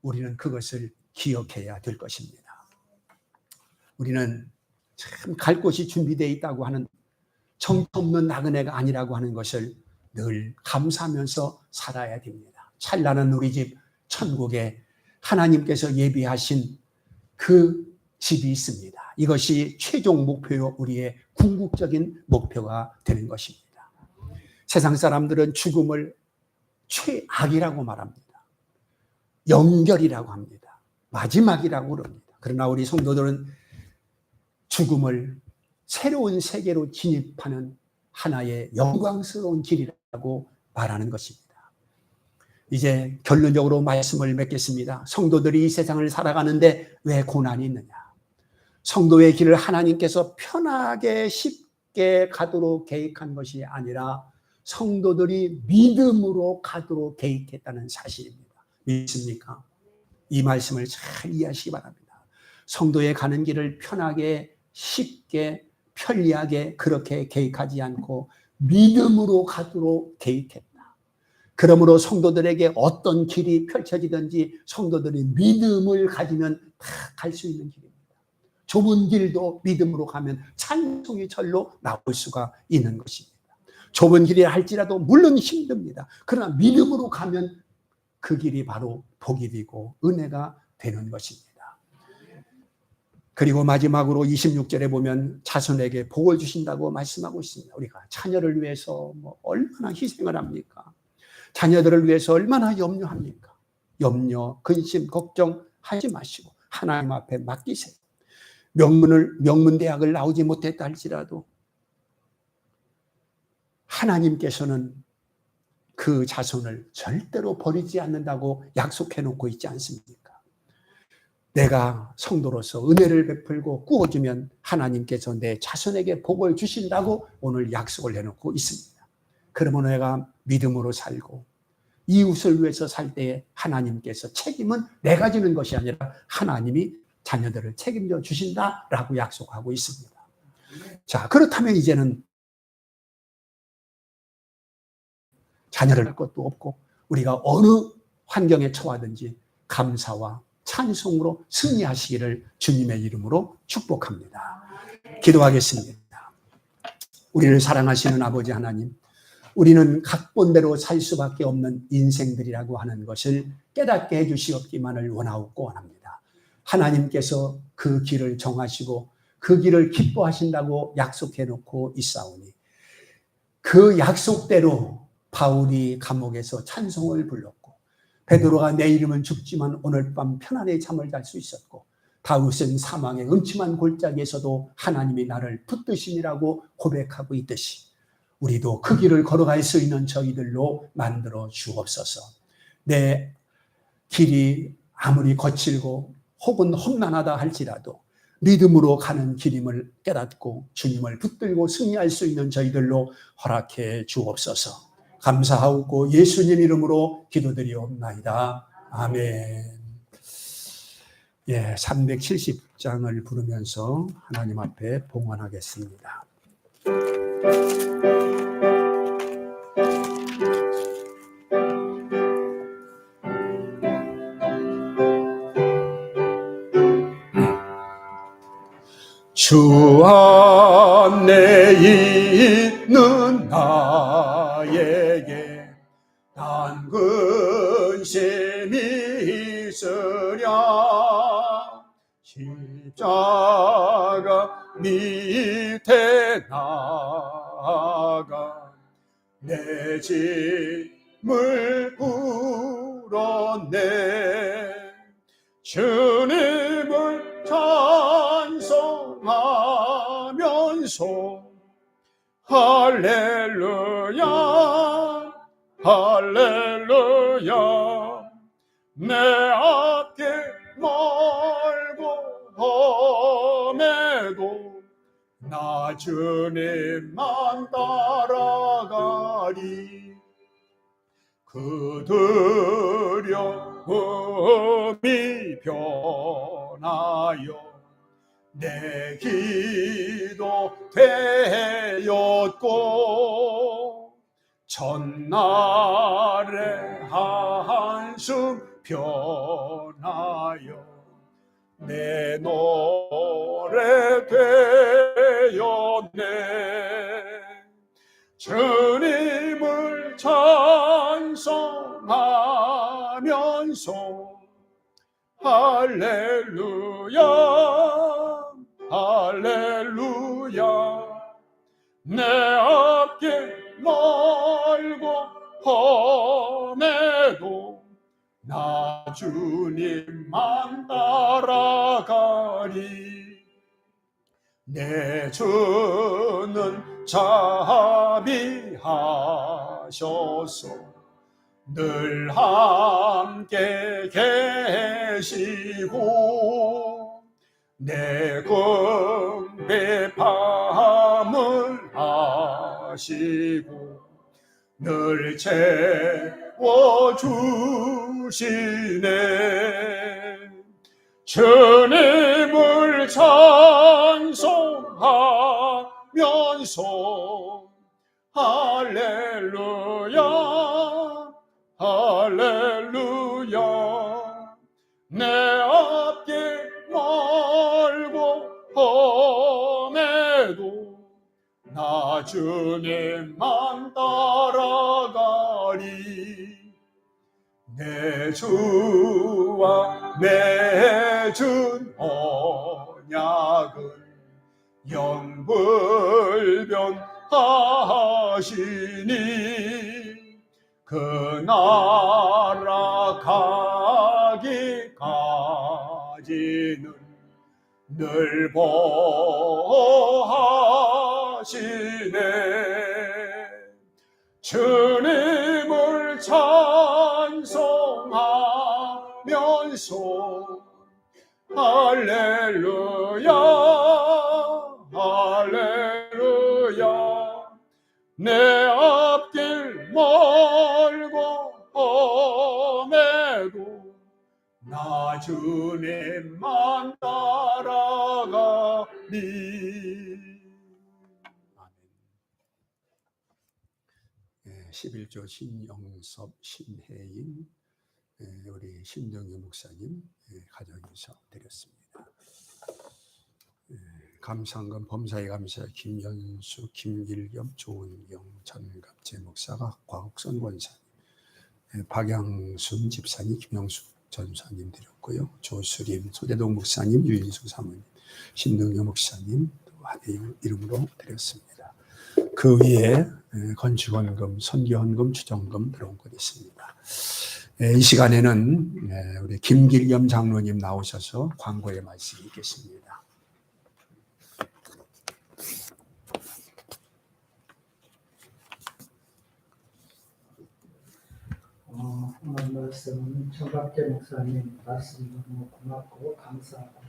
우리는 그것을 기억해야 될 것입니다. 우리는 참 갈 곳이 준비되어 있다고 하는 정처없는 나그네가 아니라고 하는 것을 늘 감사하면서 살아야 됩니다. 찬란한 우리 집 천국에 하나님께서 예비하신 그 집이 있습니다. 이것이 최종 목표요 우리의 궁극적인 목표가 되는 것입니다. 세상 사람들은 죽음을 최악이라고 말합니다. 영결이라고 합니다. 마지막이라고 그럽니다. 그러나 우리 성도들은 죽음을 새로운 세계로 진입하는 하나의 영광스러운 길이라고 말하는 것입니다. 이제 결론적으로 말씀을 맺겠습니다. 성도들이 이 세상을 살아가는데 왜 고난이 있느냐? 성도의 길을 하나님께서 편하게 쉽게 가도록 계획한 것이 아니라 성도들이 믿음으로 가도록 계획했다는 사실입니다. 믿습니까? 이 말씀을 잘 이해하시기 바랍니다. 성도의 가는 길을 편하게 쉽게 편리하게 그렇게 계획하지 않고 믿음으로 가도록 계획했다. 그러므로 성도들에게 어떤 길이 펼쳐지든지 성도들이 믿음을 가지면 다 갈 수 있는 길입니다. 좁은 길도 믿음으로 가면 찬송의 절로 나올 수가 있는 것입니다. 좁은 길이라 할지라도 물론 힘듭니다. 그러나 믿음으로 가면 그 길이 바로 복이 되고 은혜가 되는 것입니다. 그리고 마지막으로 26절에 보면 자손에게 복을 주신다고 말씀하고 있습니다. 우리가 자녀를 위해서 얼마나 희생을 합니까? 자녀들을 위해서 얼마나 염려합니까? 염려, 근심, 걱정하지 마시고 하나님 앞에 맡기세요. 명문대학을 나오지 못했다 할지라도 하나님께서는 그 자손을 절대로 버리지 않는다고 약속해 놓고 있지 않습니까? 내가 성도로서 은혜를 베풀고 꾸어주면 하나님께서 내 자손에게 복을 주신다고 오늘 약속을 해놓고 있습니다. 그러면 내가 믿음으로 살고 이웃을 위해서 살 때에 하나님께서 책임은 내가 지는 것이 아니라 하나님이 자녀들을 책임져 주신다라고 약속하고 있습니다. 자, 그렇다면 이제는 자녀를 할 것도 없고 우리가 어느 환경에 처하든지 감사와 찬송으로 승리하시기를 주님의 이름으로 축복합니다. 기도하겠습니다. 우리를 사랑하시는 아버지 하나님, 우리는 각본대로 살 수밖에 없는 인생들이라고 하는 것을 깨닫게 해주시옵기만을 원하옵고 원합니다. 하나님께서 그 길을 정하시고 그 길을 기뻐하신다고 약속해놓고 있사오니 그 약속대로 바울이 감옥에서 찬송을 불렀고 베드로가 내 이름은 죽지만 오늘 밤 편안히 잠을 잘 수 있었고 다윗은 사망의 음침한 골짜기에서도 하나님이 나를 붙드심이라고 고백하고 있듯이 우리도 그 길을 걸어갈 수 있는 저희들로 만들어 주옵소서. 내 길이 아무리 거칠고 혹은 험난하다 할지라도 믿음으로 가는 길임을 깨닫고 주님을 붙들고 승리할 수 있는 저희들로 허락해 주옵소서. 감사하고 예수님 이름으로 기도드리옵나이다. 아멘. 예, 370장을 부르면서 하나님 앞에 봉헌하겠습니다. 주 안에 있는 나에게 단 근심이 있으랴 십자가 밑에 나가 내 짐을 풀었네 주님을 찬송하면서 할렐루야 할렐루야 내 앞길 멀고 험해도 나 주님만 따라가리 그 두려움이 변하여 내 기도 되었고 첫날의 한숨 변하여 내 노래 되었네 주님을 찬송하면서 할렐루야 할렐루야 내 앞길 멀고 험해도 나 주님만 따라가리 내 주는 자비하셔서 늘 함께 계시고 내 궁핍함을 아시고 늘 채워주시네 주님을 찬송하면서 할렐루야 할렐루야 내 앞길 멀고 험해도 나 주님만 따라가리 내 주와 맺은 언약을 영불변하시니 그 나라 가기까지는 늘 보호하시네 주님을 찬송하면서 할렐루야 할렐루야 내 앞길 멀고 험해도 나 주님만 따라가리. 아멘. 11조 신영섭 신혜인 우리 신정희 목사님 가정에서 드렸습니다. 감사한건 범사에 감사 김연수, 김길겸, 조은경, 전갑재 목사가 과옥선 권사님, 박양순 집사님, 김영숙 전사님 드렸고요. 조수림, 소재동 목사님, 유인수 사모님, 신동여 목사님 또 한해 이름으로 드렸습니다. 그 위에 건축헌금, 선교헌금, 추정금 들어온 것 있습니다. 이 시간에는 우리 김길겸 장로님 나오셔서 광고의 말씀이 있겠습니다. 오늘 말씀은 전갑재 목사님 말씀 너무 고맙고 감사하고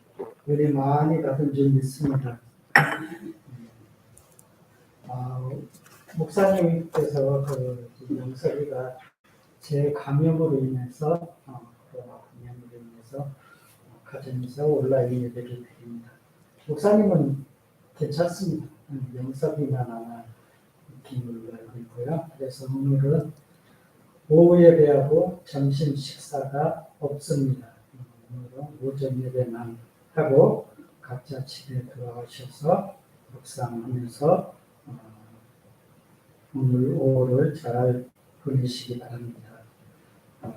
은혜 많이 받은 줄 믿습니다. 목사님께서 그 영석이가 제 감염으로 인해서 위해서 가정에서 온라인 예배를 드립니다. 목사님은 괜찮습니다. 영섭이나 나나 느낌으로 알고 있고요. 그래서 오늘은 오후 예배하고 점심 식사가 없습니다. 오늘은 오전 예배만 하고 각자 집에 들어가셔서 묵상하면서 오늘 오후를 잘 보내시기 바랍니다.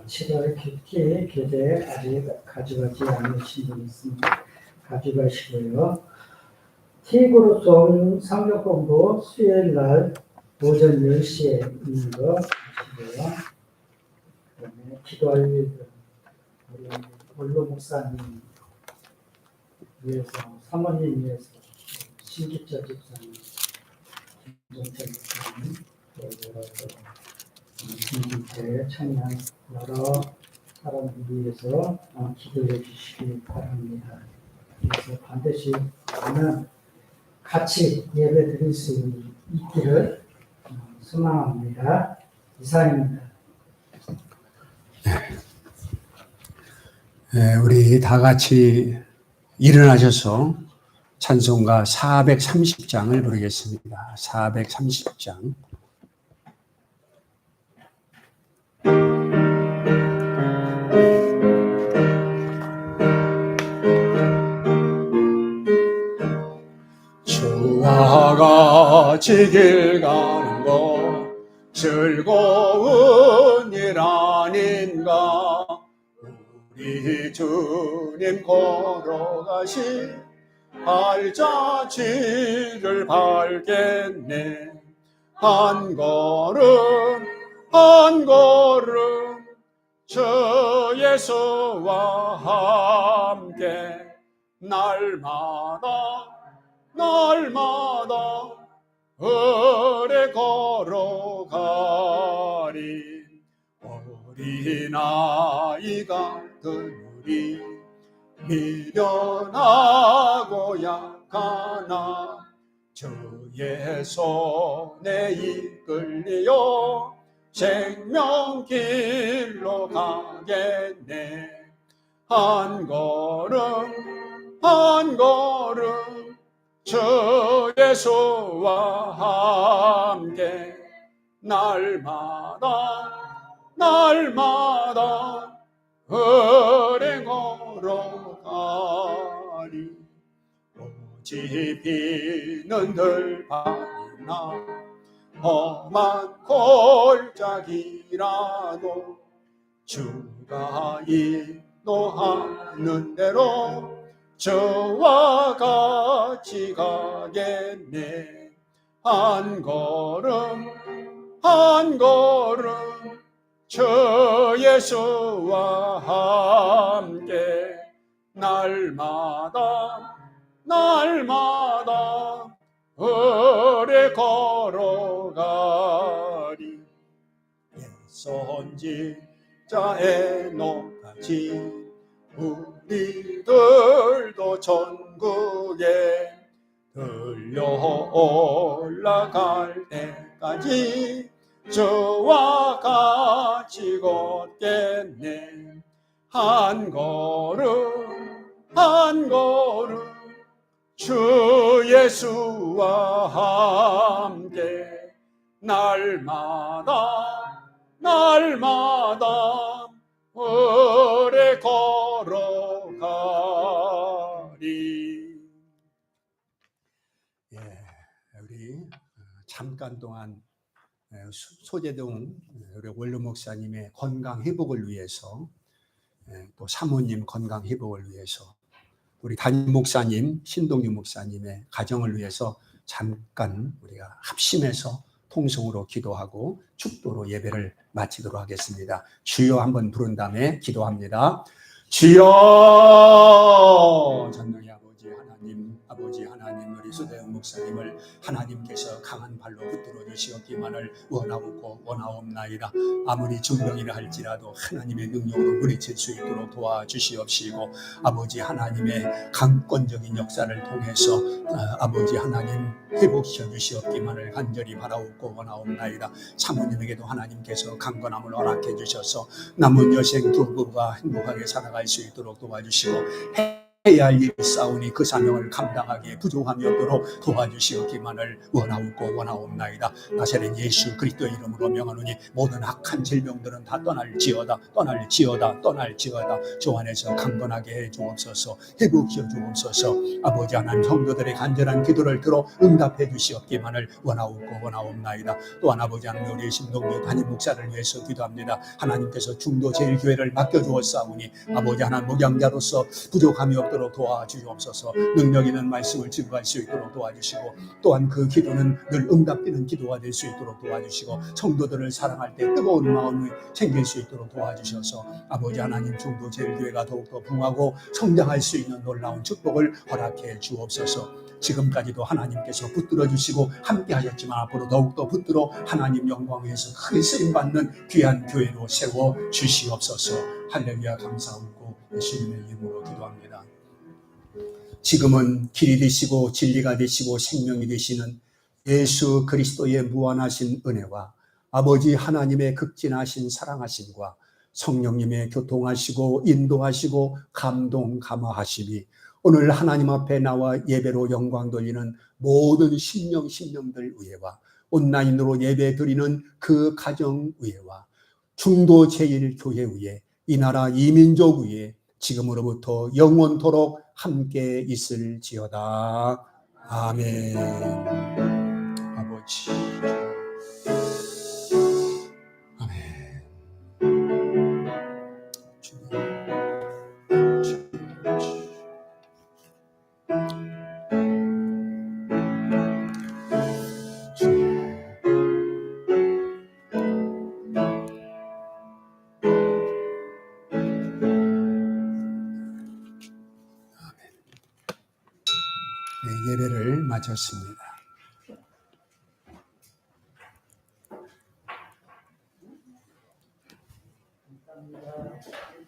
7월 깊게 교재에 아직 가져가지 않으신 분 있으면 가져가시고요. 팁으로 쏜 성경 공부 수요일 날 오전 10시에 있는 거 보시고요. 그다음에 기도할 일들 우리 원로 목사님 위해서 사모님 위해서 신기철 집사님 김종철 목사님 여러 김기태 청년 여러 사람들 위해서 기도해 주시기 바랍니다. 그래서 반드시 우리는 같이 예배 드릴 수 있기를 소망합니다. 이상입니다. 네, 우리 다 같이 일어나셔서 찬송가 430장을 부르겠습니다. 430장. 주와 같이 길 가는 것 즐거운 일 아닌가. 우리 주님 걸어가시 발자취를 밟겠네. 한 걸음 한 걸음 주 예수와 함께 날마다 오래 걸어가리. 어린아이가 드물이 미련하고 약하나 주의 손에 이끌리어 생명길로 가겠네. 한 걸음 한 걸음 주 예수와 함께 날마다 오래 걸어가리. 오직 비는 들판이나 험한 골짜기라도 주가 인도하는 대로 저와 같이 가겠네. 한 걸음 한 걸음 주 예수와 함께 날마다 오래 걸어가리. 선지자의 노같이 우리들도 천국에 들려 올라갈 때까지 주와 같이 걷겠네. 한 걸음 주 예수와 함께 날마다 오래 걸어가리. 예, 우리 잠깐 동안 소재동 우리 원로 목사님의 건강 회복을 위해서, 또 사모님 건강 회복을 위해서, 우리 담임 목사님 신동유 목사님의 가정을 위해서 잠깐 우리가 합심해서 통성으로 기도하고 축도로 예배를 마치도록 하겠습니다. 주여 한번 부른 다음에 기도합니다. 주여 전능의 아버지 하나님, 우리 수대원 목사님을 하나님께서 강한 발로 붙들어 주시었기만을 원하옵나이다. 아무리 중병이라 할지라도 하나님의 능력으로 물리칠 수 있도록 도와주시옵시고, 아버지 하나님의 강권적인 역사를 통해서 아버지 하나님 회복시켜 주시옵기만을 간절히 바라옵고 원하옵나이다. 사모님에게도 하나님께서 강건함을 허락해 주셔서 남은 여생 두 부부가 행복하게 살아갈 수 있도록 도와주시고, 해야 할 일이 싸우니 그 사명을 감당하기에 부족함이 없도록 도와주시옵기만을 원하옵나이다. 나사렛 예수 그리스도의 이름으로 명하노니 모든 악한 질병들은 다 떠날지어다. 주 안에서 강건하게 해 주옵소서. 회복시켜 주옵소서. 아버지 하나님, 성도들의 간절한 기도를 들어 응답해 주시옵기만을 원하옵나이다. 또한 아버지 하나님, 우리 신동기 담임 목사를 위해서 기도합니다. 하나님께서 중도 제일교회를 맡겨주었사오니 아버지 하나님, 목양자로서 부족함이 없도록 도와주옵소서. 능력 있는 말씀을 증거할 수 있도록 도와주시고, 또한 그 기도는 늘 응답되는 기도가 될 수 있도록 도와주시고, 성도들을 사랑할 때 뜨거운 마음이 생길 수 있도록 도와주셔서 아버지 하나님, 중도 제일교회가 더욱더 부흥하고 성장할 수 있는 놀라운 축복을 허락해 주옵소서. 지금까지도 하나님께서 붙들어 주시고 함께 하셨지만 앞으로 더욱더 붙들어 하나님 영광 위에서 크게 쓰임받는 귀한 교회로 세워 주시옵소서. 할렐루야. 감사하고 예수님의 이름으로 기도합니다. 지금은 길이 되시고 진리가 되시고 생명이 되시는 예수 그리스도의 무한하신 은혜와 아버지 하나님의 극진하신 사랑하심과 성령님의 교통하시고 인도하시고 감동감화하심이 오늘 하나님 앞에 나와 예배로 영광 돌리는 모든 심령들 위에와 온라인으로 예배 드리는 그 가정 위에와 중도 제일교회 위에 이 나라 이민족 위에 지금으로부터 영원토록 함께 있을지어다. 아멘. 아버지. 아멘. 주님. 네, 예배를 마쳤습니다. 감사합니다.